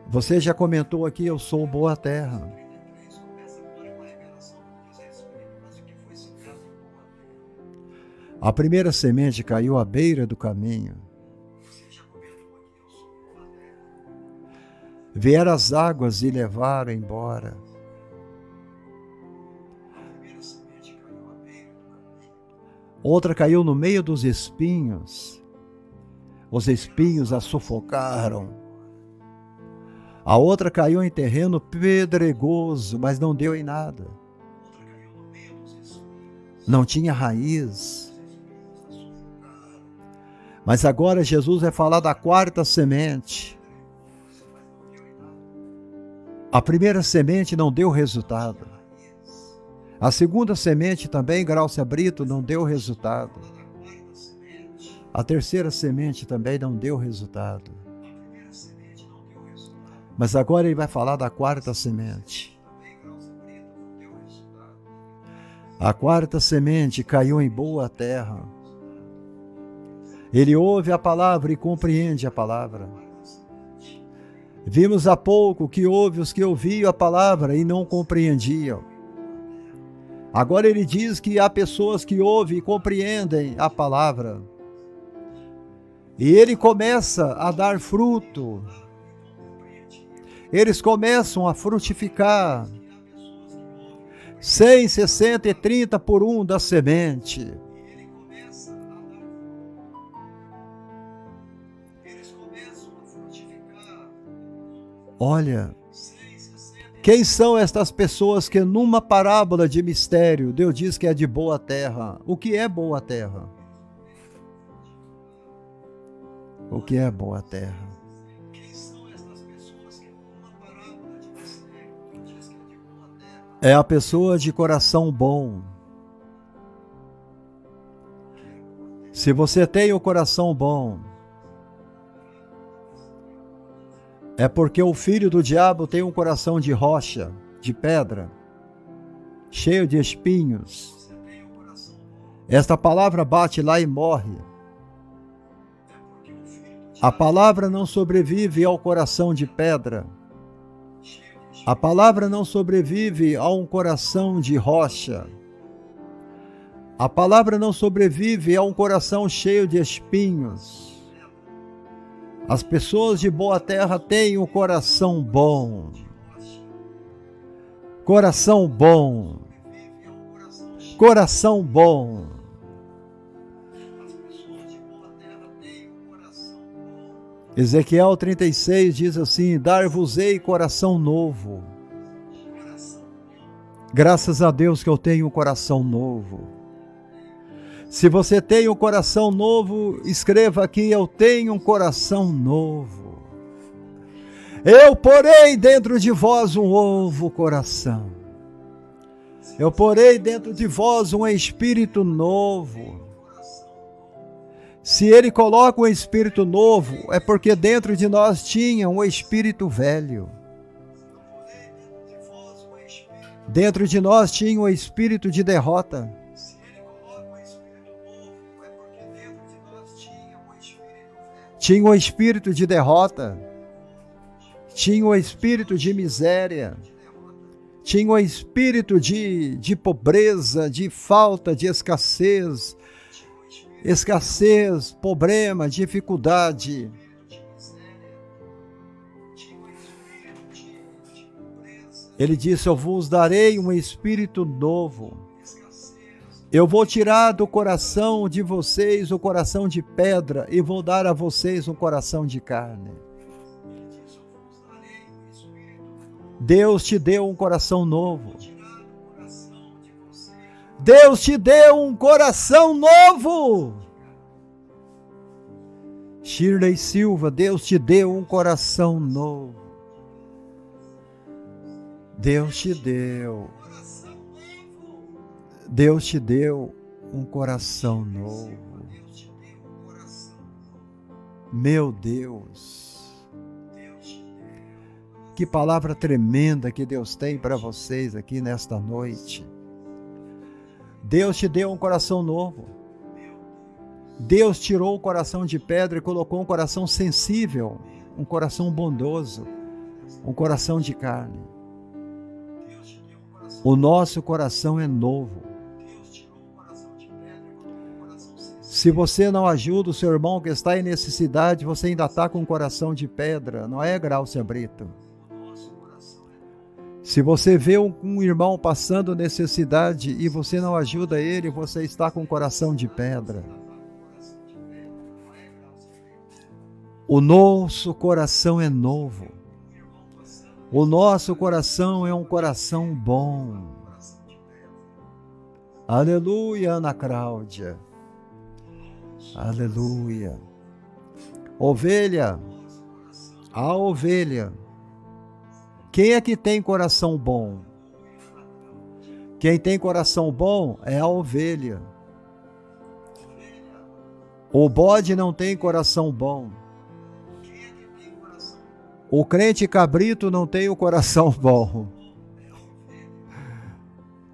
Você já comentou aqui: eu sou boa terra. A primeira semente caiu à beira do caminho. Vieram as águas e levaram embora. Outra caiu no meio dos espinhos. Os espinhos a sufocaram. A outra caiu em terreno pedregoso, mas não deu em nada. Não tinha raiz. Mas agora Jesus vai falar da quarta semente. A primeira semente não deu resultado. A segunda semente também, Gráucia Brito, não deu resultado. A terceira semente também não deu resultado. Mas agora ele vai falar da quarta semente. A quarta semente caiu em boa terra. Ele ouve a palavra e compreende a palavra. Vimos há pouco que houve os que ouviam a palavra e não compreendiam. Agora ele diz que há pessoas que ouvem e compreendem a palavra. E ele começa a dar fruto. Eles começam a frutificar. 100, 60 e 30 por um da semente. Olha, quem são estas pessoas que numa parábola de mistério, Deus diz que é de boa terra? O que é boa terra? O que é boa terra? É a pessoa de coração bom. Se você tem o coração bom, é porque o filho do diabo tem um coração de rocha, de pedra, cheio de espinhos. Esta palavra bate lá e morre. A palavra não sobrevive ao coração de pedra. A palavra não sobrevive a um coração de rocha. A palavra não sobrevive a um coração cheio de espinhos. As pessoas de boa terra têm um coração bom. Coração bom. Coração bom. Ezequiel 36 diz assim: dar-vos-ei coração novo. Graças a Deus que eu tenho um coração novo. Se você tem um coração novo, escreva aqui: eu tenho um coração novo. Eu porei dentro de vós um novo coração. Eu porei dentro de vós um espírito novo. Se ele coloca um espírito novo, é porque dentro de nós tinha um espírito velho. Dentro de nós tinha um espírito de derrota. Tinha um espírito de derrota. Tinha um espírito de miséria. Tinha um espírito de pobreza, de falta, de escassez. Escassez, problema, dificuldade. Ele disse: eu vos darei um espírito novo. Eu vou tirar do coração de vocês o coração de pedra e vou dar a vocês um coração de carne. Deus te deu um coração novo. Deus te deu um coração novo. Shirley Silva, Deus te deu um coração novo. Deus te deu. Deus te deu um coração novo. Meu Deus. Que palavra tremenda que Deus tem para vocês aqui nesta noite. Deus te deu um coração novo. Deus tirou o coração de pedra e colocou um coração sensível, um coração bondoso, um coração de carne. O nosso coração é novo. Se você não ajuda o seu irmão que está em necessidade, você ainda está com um coração de pedra, não é, Graucia Brito? Se você vê um irmão passando necessidade e você não ajuda ele, você está com o coração de pedra. O nosso coração é novo. O nosso coração é um coração bom. Aleluia, Ana Cláudia. Aleluia. Ovelha, a ovelha. Quem é que tem coração bom? Quem tem coração bom é a ovelha. O bode não tem coração bom. O crente cabrito não tem o coração bom.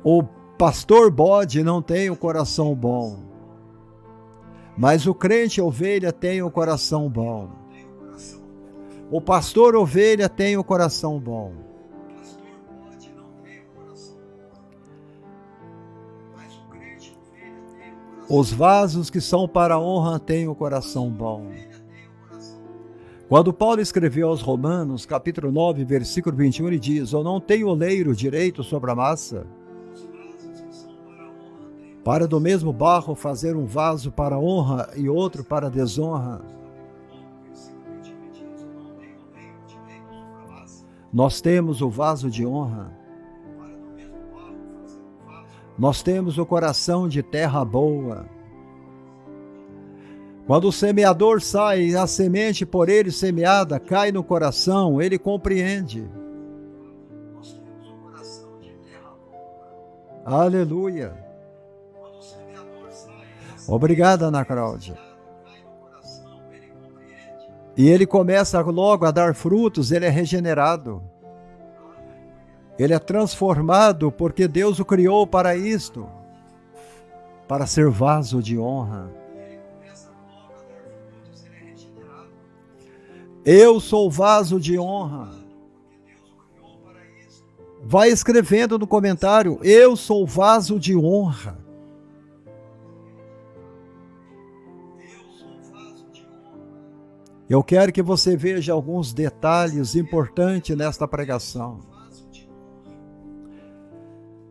O pastor bode não tem o coração bom. Mas o crente ovelha tem o coração bom. O pastor ovelha tem o coração bom. Os vasos que são para a honra têm o coração bom. Quando Paulo escreveu aos Romanos, capítulo 9, versículo 21, ele diz: ou não tem oleiro direito sobre a massa, para do mesmo barro fazer um vaso para honra e outro para desonra? Nós temos o vaso de honra. Nós temos o coração de terra boa. Quando o semeador sai, a semente por ele semeada cai no coração, ele compreende. Aleluia. Obrigada, Ana Cláudia. E ele começa logo a dar frutos, ele é regenerado. Ele é transformado porque Deus o criou para isto, para ser vaso de honra. Eu sou vaso de honra. Vai escrevendo no comentário: eu sou vaso de honra. Eu quero que você veja alguns detalhes importantes nesta pregação.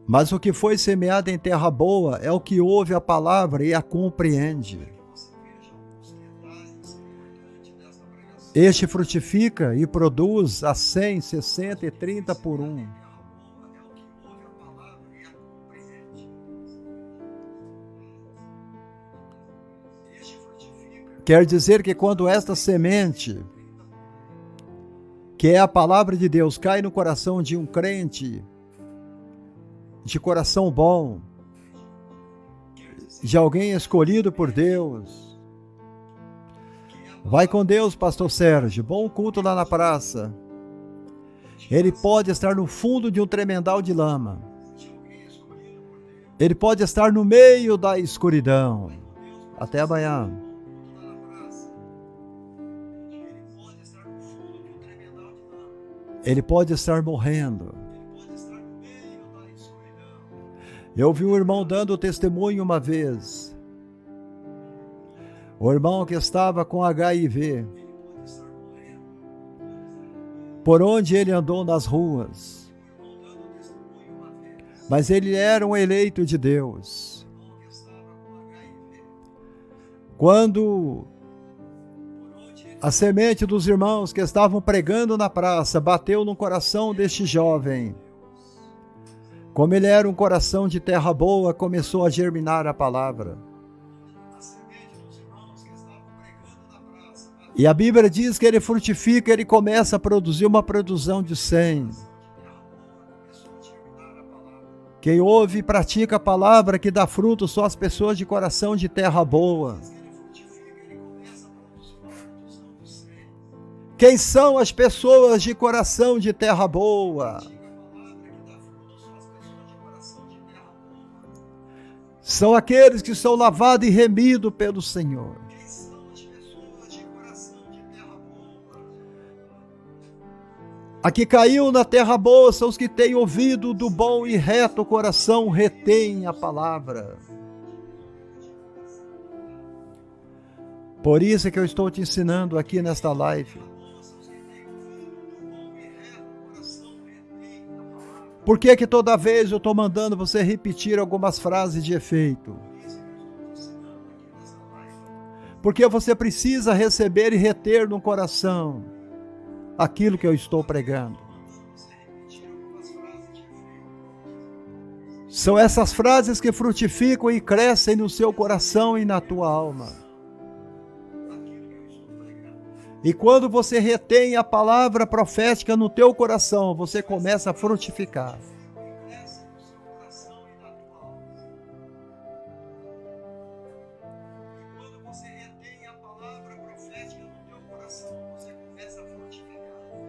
Mas o que foi semeado em terra boa é o que ouve a palavra e a compreende. Este frutifica e produz a 100, 60 e 30 por 1. Quer dizer que quando esta semente, que é a palavra de Deus, cai no coração de um crente, de coração bom, de alguém escolhido por Deus. Vai com Deus, pastor Sérgio, bom culto lá na praça. Ele pode estar no fundo de um tremendal de lama. Ele pode estar no meio da escuridão. Até amanhã. Ele pode estar morrendo. Eu vi um irmão dando testemunho uma vez. O irmão que estava com HIV. Por onde ele andou nas ruas. Mas ele era um eleito de Deus. Quando a semente dos irmãos que estavam pregando na praça bateu no coração deste jovem, como ele era um coração de terra boa, começou a germinar a palavra. E a Bíblia diz que ele frutifica, ele começa a produzir uma produção de 100. Quem ouve e pratica a palavra que dá fruto são as pessoas de coração de terra boa. Quem são as pessoas de coração de terra boa? São aqueles que são lavados e remidos pelo Senhor. A que caiu na terra boa são os que têm ouvido do bom e reto coração, retém a palavra. Por isso é que eu estou te ensinando aqui nesta live. Por que que toda vez eu estou mandando você repetir algumas frases de efeito? Porque você precisa receber e reter no coração aquilo que eu estou pregando. São essas frases que frutificam e crescem no seu coração e na tua alma. E quando você retém a palavra profética no teu coração, você começa a frutificar.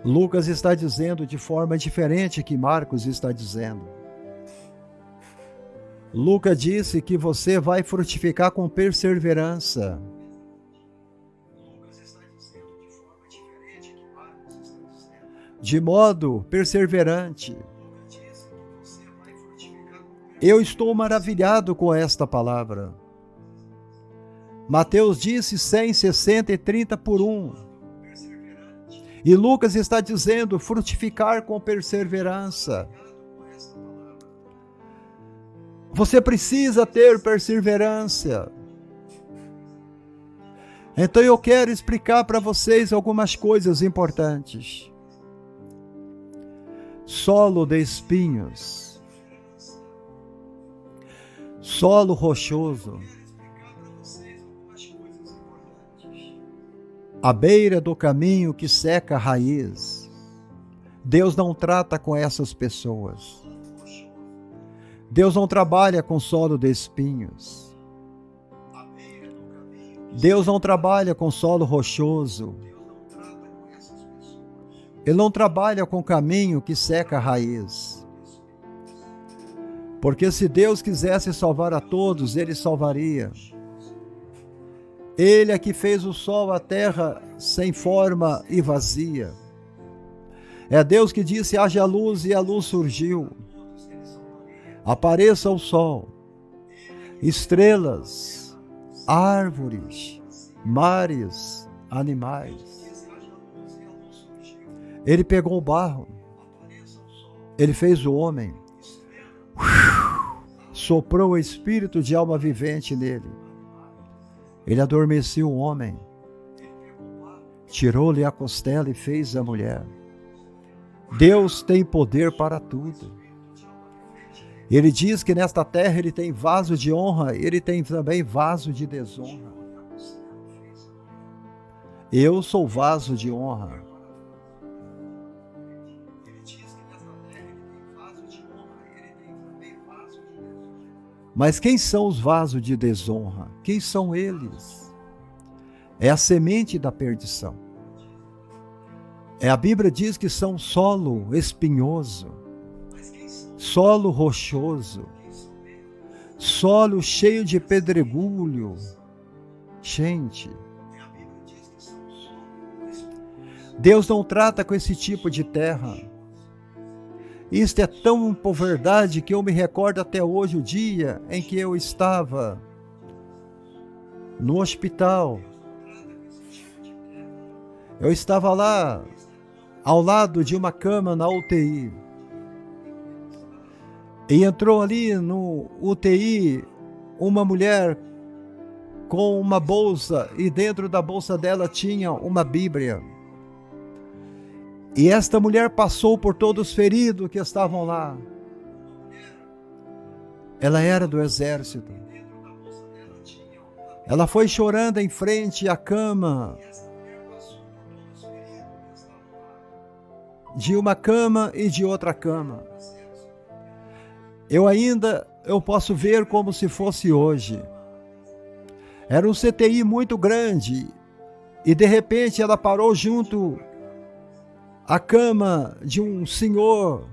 Lucas está dizendo de forma diferente que Marcos está dizendo. Lucas disse que você vai frutificar com perseverança. De modo perseverante. Eu estou maravilhado com esta palavra. Mateus disse 100, 60 e 30 por 1. E Lucas está dizendo, frutificar com perseverança. Você precisa ter perseverança. Então eu quero explicar para vocês algumas coisas importantes. Solo de espinhos. Solo rochoso. À beira do caminho que seca a raiz. Deus não trata com essas pessoas. Deus não trabalha com solo de espinhos. Deus não trabalha com solo rochoso. Ele não trabalha com caminho que seca a raiz. Porque se Deus quisesse salvar a todos, Ele salvaria. Ele é que fez o sol, a terra sem forma e vazia. É Deus que disse, haja luz, e a luz surgiu. Apareça o sol, estrelas, árvores, mares, animais. Ele pegou o barro, ele fez o homem, soprou o espírito de alma vivente nele. Ele adormeceu o homem, tirou-lhe a costela e fez a mulher. Deus tem poder para tudo. Ele diz que nesta terra ele tem vaso de honra, ele tem também vaso de desonra. Eu sou vaso de honra. Mas quem são os vasos de desonra? Quem são eles? É a semente da perdição. A Bíblia diz que são solo espinhoso, solo rochoso, solo cheio de pedregulho. Gente, Deus não trata com esse tipo de terra. Isto é tão por verdade que eu me recordo até hoje o dia em que eu estava no hospital. Eu estava lá, ao lado de uma cama na UTI. E entrou ali no UTI uma mulher com uma bolsa, e dentro da bolsa dela tinha uma Bíblia. E esta mulher passou por todos os feridos que estavam lá. Ela era do exército. Ela foi chorando em frente à cama, de uma cama e de outra cama. Eu posso ver como se fosse hoje. Era um CTI muito grande, e de repente ela parou junto à cama de um senhor.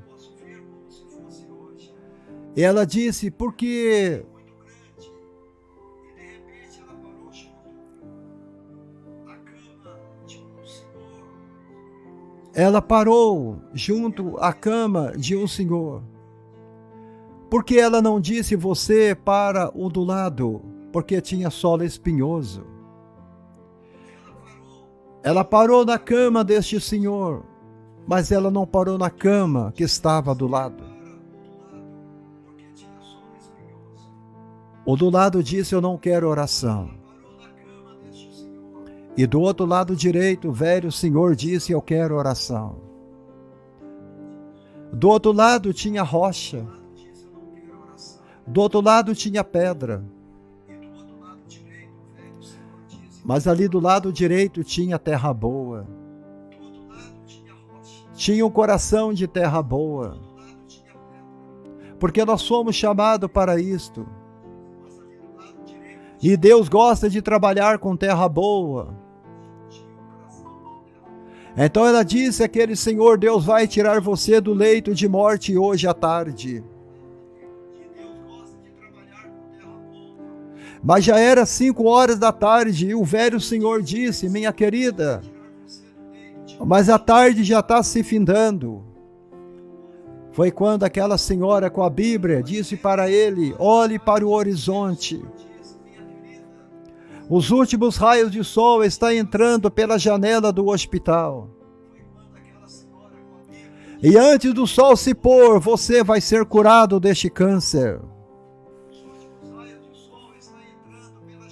E ela disse, porque ela parou junto à cama de um senhor. Porque ela não disse você para o do lado, porque tinha solo espinhoso. Ela parou na cama deste senhor, mas ela não parou na cama que estava do lado. O do lado disse, eu não quero oração. E do outro lado direito, o velho senhor disse, eu quero oração. Do outro lado tinha rocha. Do outro lado tinha pedra. Mas ali do lado direito tinha terra boa. Tinha um coração de terra boa. Porque nós fomos chamados para isto. E Deus gosta de trabalhar com terra boa. Então ela disse, aquele Senhor, Deus vai tirar você do leito de morte hoje à tarde. Mas já era 5 horas da tarde e o velho senhor disse, minha querida, mas a tarde já está se findando. Foi quando aquela senhora com a Bíblia disse para ele, olhe para o horizonte. Os últimos raios de sol estão entrando pela janela do hospital. E antes do sol se pôr, você vai ser curado deste câncer.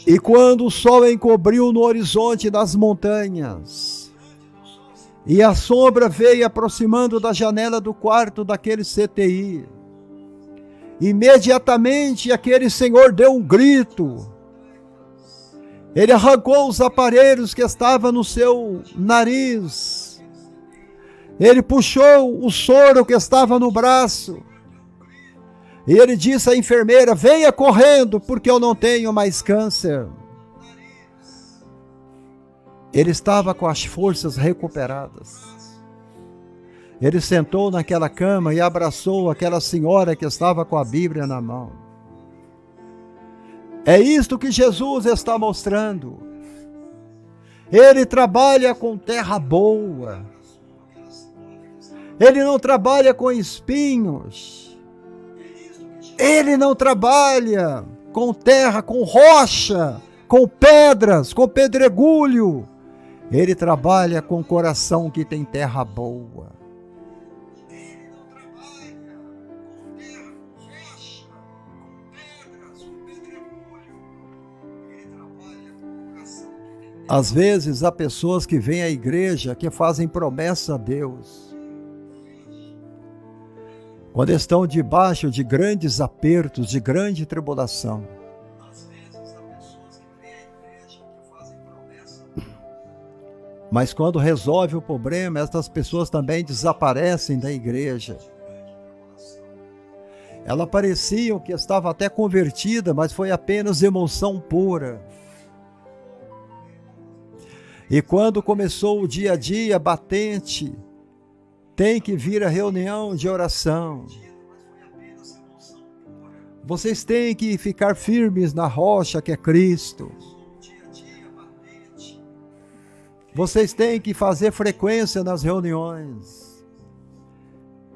E quando o sol encobriu no horizonte das montanhas, e a sombra veio aproximando da janela do quarto daquele CTI, imediatamente aquele senhor deu um grito. Ele arrancou os aparelhos que estavam no seu nariz. Ele puxou o soro que estava no braço. E ele disse à enfermeira: venha correndo, porque eu não tenho mais câncer. Ele estava com as forças recuperadas. Ele sentou naquela cama e abraçou aquela senhora que estava com a Bíblia na mão. É isto que Jesus está mostrando. Ele trabalha com terra boa. Ele não trabalha com espinhos. Ele não trabalha com terra, com rocha, com pedras, com pedregulho. Ele trabalha com coração que tem terra boa. Ele não trabalha com terra, com rocha, com pedras, com pedregulho. Ele trabalha com coração que tem terra. Às vezes há pessoas que vêm à igreja que fazem promessa a Deus. Quando estão debaixo de grandes apertos, de grande tribulação. Às vezes há pessoas que vêm à igreja que fazem promessa. Mas quando resolve o problema, essas pessoas também desaparecem da igreja. Ela parecia que estava até convertida, mas foi apenas emoção pura. E quando começou o dia a dia batente, tem que vir a reunião de oração. Vocês têm que ficar firmes na rocha que é Cristo. Vocês têm que fazer frequência nas reuniões.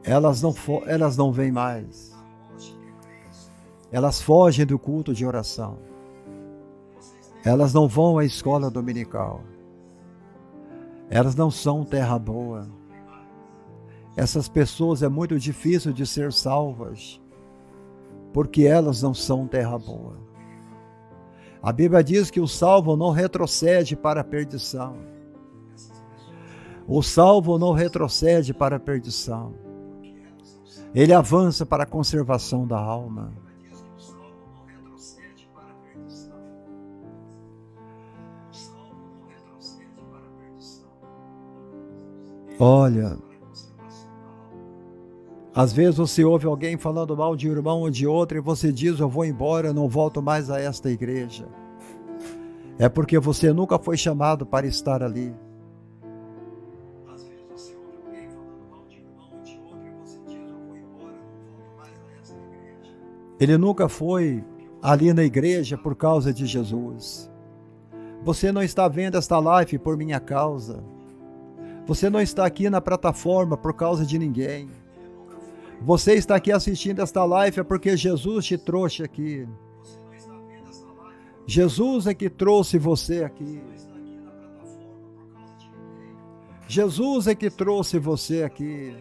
Elas não vêm mais. Elas fogem do culto de oração. Elas não vão à escola dominical. Elas não são terra boa. Essas pessoas é muito difícil de ser salvas, porque elas não são terra boa. A Bíblia diz que o salvo não retrocede para a perdição. O salvo não retrocede para a perdição. Ele avança para a conservação da alma. Olha, às vezes você ouve alguém falando mal de um irmão ou de outro e você diz: eu vou embora, eu não volto mais a esta igreja. É porque você nunca foi chamado para estar ali. Às vezes você ouve alguém falando mal de um irmão ou de outro e você diz: eu vou embora, eu não volto mais a esta igreja. Ele nunca foi ali na igreja por causa de Jesus. Você não está vendo esta live por minha causa. Você não está aqui na plataforma por causa de ninguém. Você está aqui assistindo esta live é porque Jesus te trouxe aqui. Jesus é que trouxe você aqui. Jesus é que trouxe você aqui.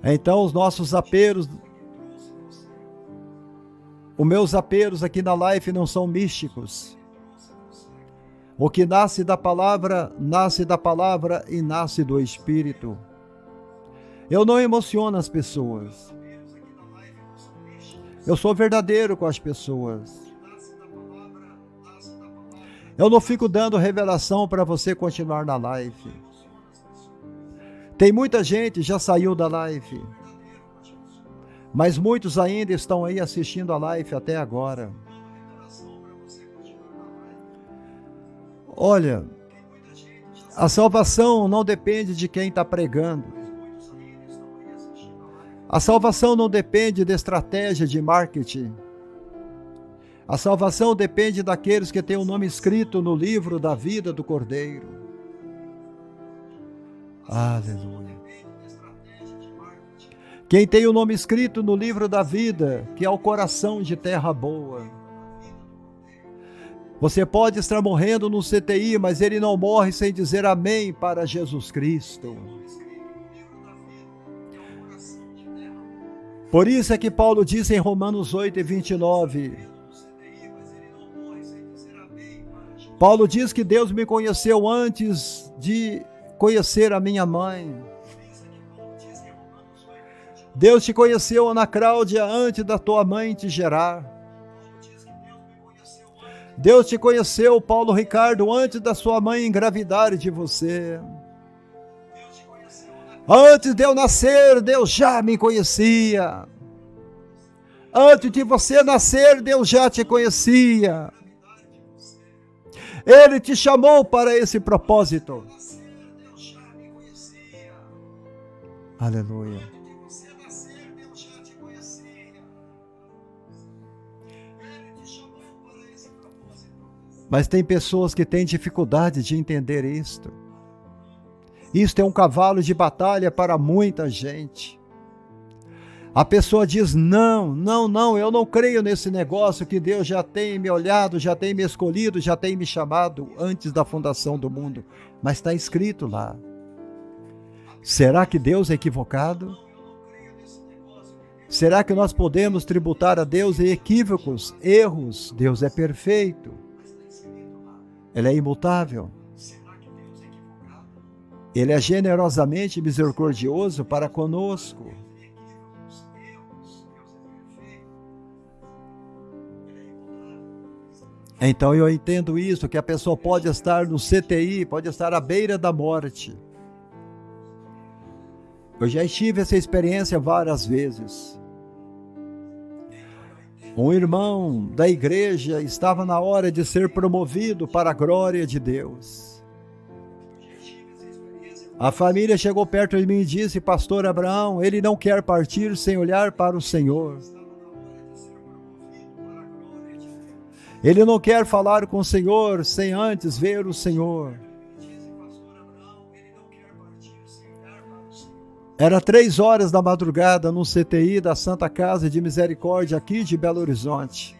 Então os nossos apelos, os meus apelos aqui na live não são místicos. O que nasce da palavra e nasce do Espírito. Eu não emociono as pessoas. Eu sou verdadeiro com as pessoas. Eu não fico dando revelação para você continuar na live. Tem muita gente que já saiu da live. Mas muitos ainda estão aí assistindo a live até agora. Olha, a salvação não depende de quem está pregando. A salvação não depende de estratégia de marketing. A salvação depende daqueles que têm o nome escrito no livro da vida do Cordeiro. Aleluia. Quem tem o nome escrito no livro da vida, que é o coração de terra boa. Você pode estar morrendo no CTI, mas ele não morre sem dizer amém para Jesus Cristo. Por isso é que Paulo diz em Romanos 8:29, Paulo diz que Deus me conheceu antes de conhecer a minha mãe. Deus te conheceu, Ana Cláudia, antes da tua mãe te gerar. Deus te conheceu, Paulo Ricardo, antes da sua mãe engravidar de você. Antes de eu nascer, Deus já me conhecia. Antes de você nascer, Deus já te conhecia. Ele te chamou para esse propósito. Aleluia. Mas tem pessoas que têm dificuldade de entender isto. Isto é um cavalo de batalha para muita gente. A pessoa diz, não, eu não creio nesse negócio que Deus já tem me olhado, já tem me escolhido, já tem me chamado antes da fundação do mundo. Mas está escrito lá. Será que Deus é equivocado? Será que nós podemos tributar a Deus em equívocos, erros? Deus é perfeito. Ele é imutável. Ele é generosamente misericordioso para conosco. Então eu entendo isso, que a pessoa pode estar no CTI, pode estar à beira da morte. Eu já tive essa experiência várias vezes. Um irmão da igreja estava na hora de ser promovido para a glória de Deus. A família chegou perto de mim e disse, pastor Abraão, ele não quer partir sem olhar para o Senhor. Ele não quer falar com o Senhor sem antes ver o Senhor. Era 3h da madrugada no CTI da Santa Casa de Misericórdia aqui de Belo Horizonte.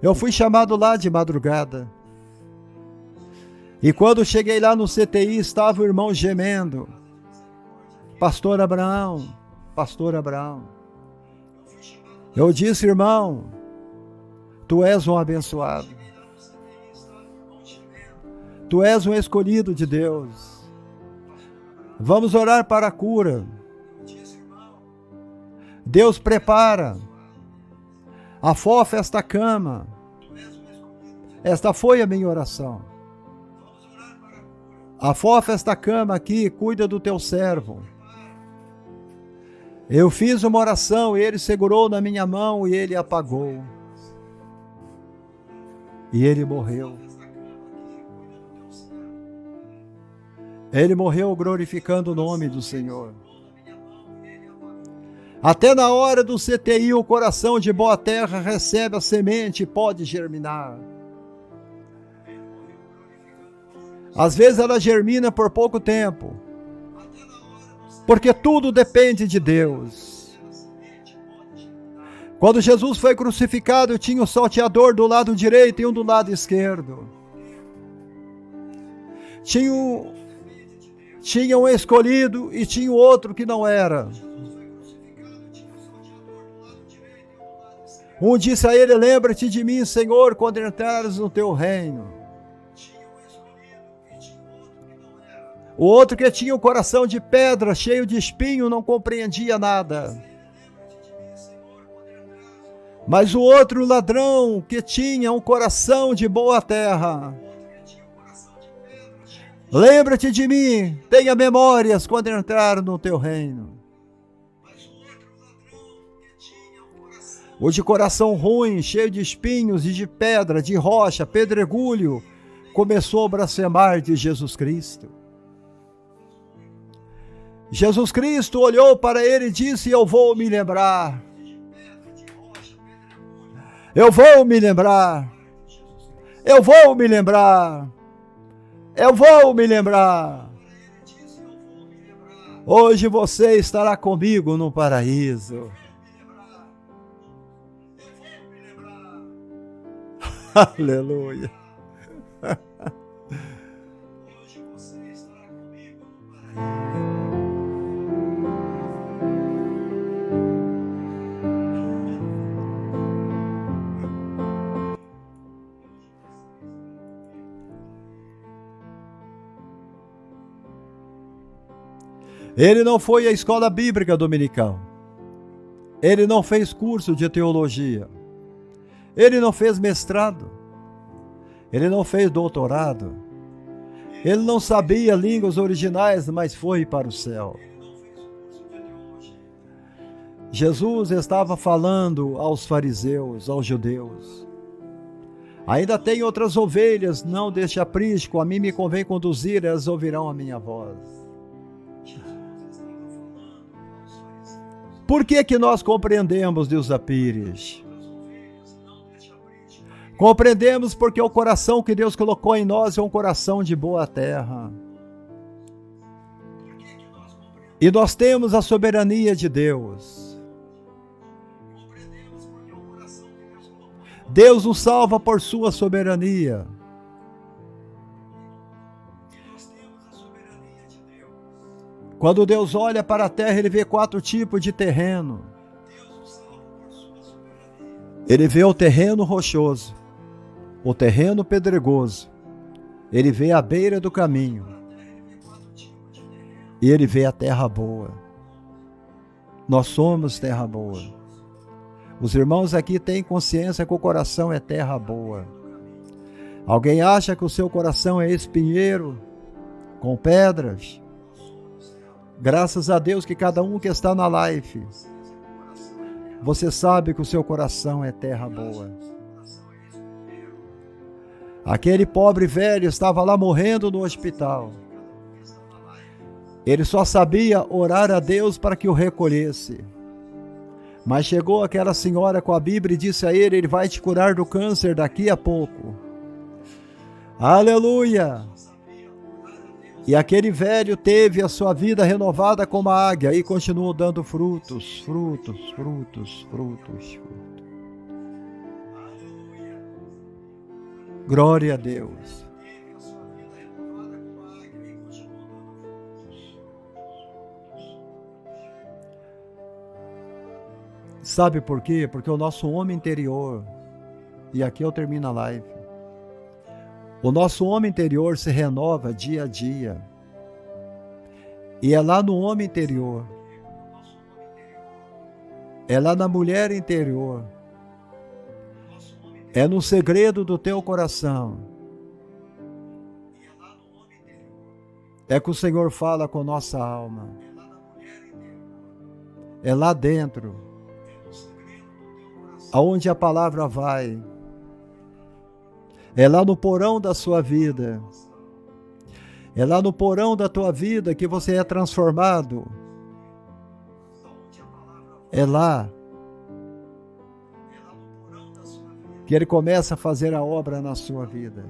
Eu fui chamado lá de madrugada. E quando cheguei lá no CTI estava o irmão gemendo. Pastor Abraão, pastor Abraão. Eu disse, irmão, tu és um abençoado. Tu és um escolhido de Deus. Vamos orar para a cura. Deus prepara. Afofa esta cama. Esta foi a minha oração. Afofa esta cama aqui, cuida do teu servo. Eu fiz uma oração, ele segurou na minha mão e ele apagou. E ele morreu. Ele morreu glorificando o nome do Senhor. Até na hora do CTI, o coração de boa terra recebe a semente e pode germinar. Às vezes ela germina por pouco tempo, porque tudo depende de Deus. Quando Jesus foi crucificado, tinha um salteador do lado direito e um do lado esquerdo. Tinha um escolhido e tinha outro que não era. Um disse a ele, lembra-te de mim, Senhor, quando entrares no teu reino. O outro que tinha o coração de pedra, cheio de espinho, não compreendia nada. Mas o outro ladrão que tinha um coração de boa terra. Lembra-te de mim, tenha memórias quando entrar no teu reino. O de coração ruim, cheio de espinhos e de pedra, de rocha, pedregulho, começou a blasfemar de Jesus Cristo. Jesus Cristo olhou para ele e disse, eu vou me lembrar. Eu vou me lembrar. Eu vou me lembrar. Eu vou me lembrar. Hoje você estará comigo no paraíso. Aleluia. Hoje você estará comigo no paraíso. Ele não foi à escola bíblica dominical. Ele não fez curso de teologia. Ele não fez mestrado. Ele não fez doutorado. Ele não sabia línguas originais, mas foi para o céu. Jesus estava falando aos fariseus, aos judeus. Ainda tem outras ovelhas, não deste aprisco, a mim me convém conduzir, elas ouvirão a minha voz. Por que que nós compreendemos, Dilza Pires? Compreendemos porque o coração que Deus colocou em nós é um coração de boa terra. E nós temos a soberania de Deus. Deus nos salva por sua soberania. Quando Deus olha para a terra, Ele vê 4 tipos de terreno. Ele vê o terreno rochoso, o terreno pedregoso. Ele vê a beira do caminho. E Ele vê a terra boa. Nós somos terra boa. Os irmãos aqui têm consciência que o coração é terra boa. Alguém acha que o seu coração é espinheiro, com pedras? Graças a Deus que cada um que está na live, você sabe que o seu coração é terra boa. Aquele pobre velho estava lá morrendo no hospital. Ele só sabia orar a Deus para que o recolhesse. Mas chegou aquela senhora com a Bíblia e disse a ele: Ele vai te curar do câncer daqui a pouco. Aleluia! E aquele velho teve a sua vida renovada como a águia e continuou dando frutos, frutos, frutos, frutos, frutos. Glória a Deus. Sabe por quê? Porque o nosso homem interior, e aqui eu termino a live, o nosso homem interior se renova dia a dia. E é lá no homem interior, é lá na mulher interior, é no segredo do teu coração, é que o Senhor fala com nossa alma. É lá dentro, aonde a palavra vai. É lá no porão da sua vida. É lá no porão da tua vida que você é transformado. É lá que Ele começa a fazer a obra na sua vida.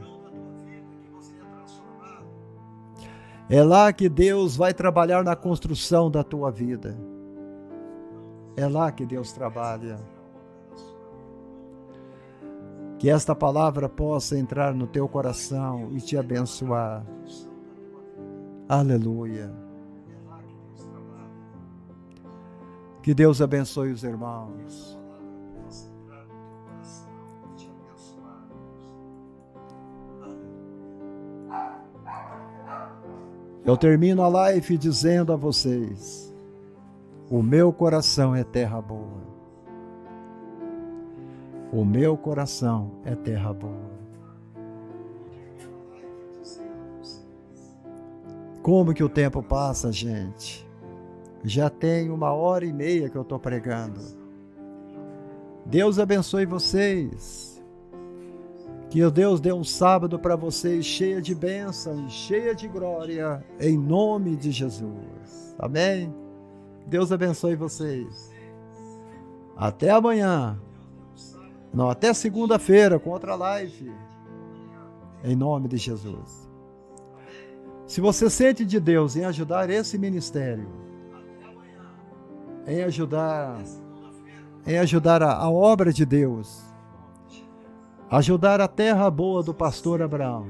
É lá que Deus vai trabalhar na construção da tua vida. É lá que Deus trabalha. Que esta palavra possa entrar no teu coração e te abençoar. Aleluia. Que Deus abençoe os irmãos. Eu termino a live dizendo a vocês: o meu coração é terra boa. O meu coração é terra boa. Como que o tempo passa, gente? Já tem 1h30 que eu estou pregando. Deus abençoe vocês. Que o Deus dê um sábado para vocês cheia de bênção, cheia de glória, em nome de Jesus. Amém? Deus abençoe vocês. Até amanhã. Não, até segunda-feira com outra live. Em nome de Jesus. Se você sente de Deus em ajudar esse ministério, em ajudar a obra de Deus, ajudar a terra boa do pastor Abraão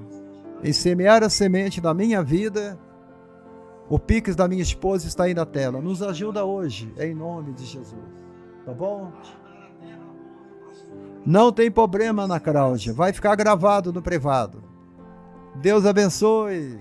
e semear a semente da minha vida. O Pix da minha esposa está aí na tela. Nos ajuda hoje, em nome de Jesus. Tá bom? Não tem problema, Ana Cláudia. Vai ficar gravado no privado. Deus abençoe.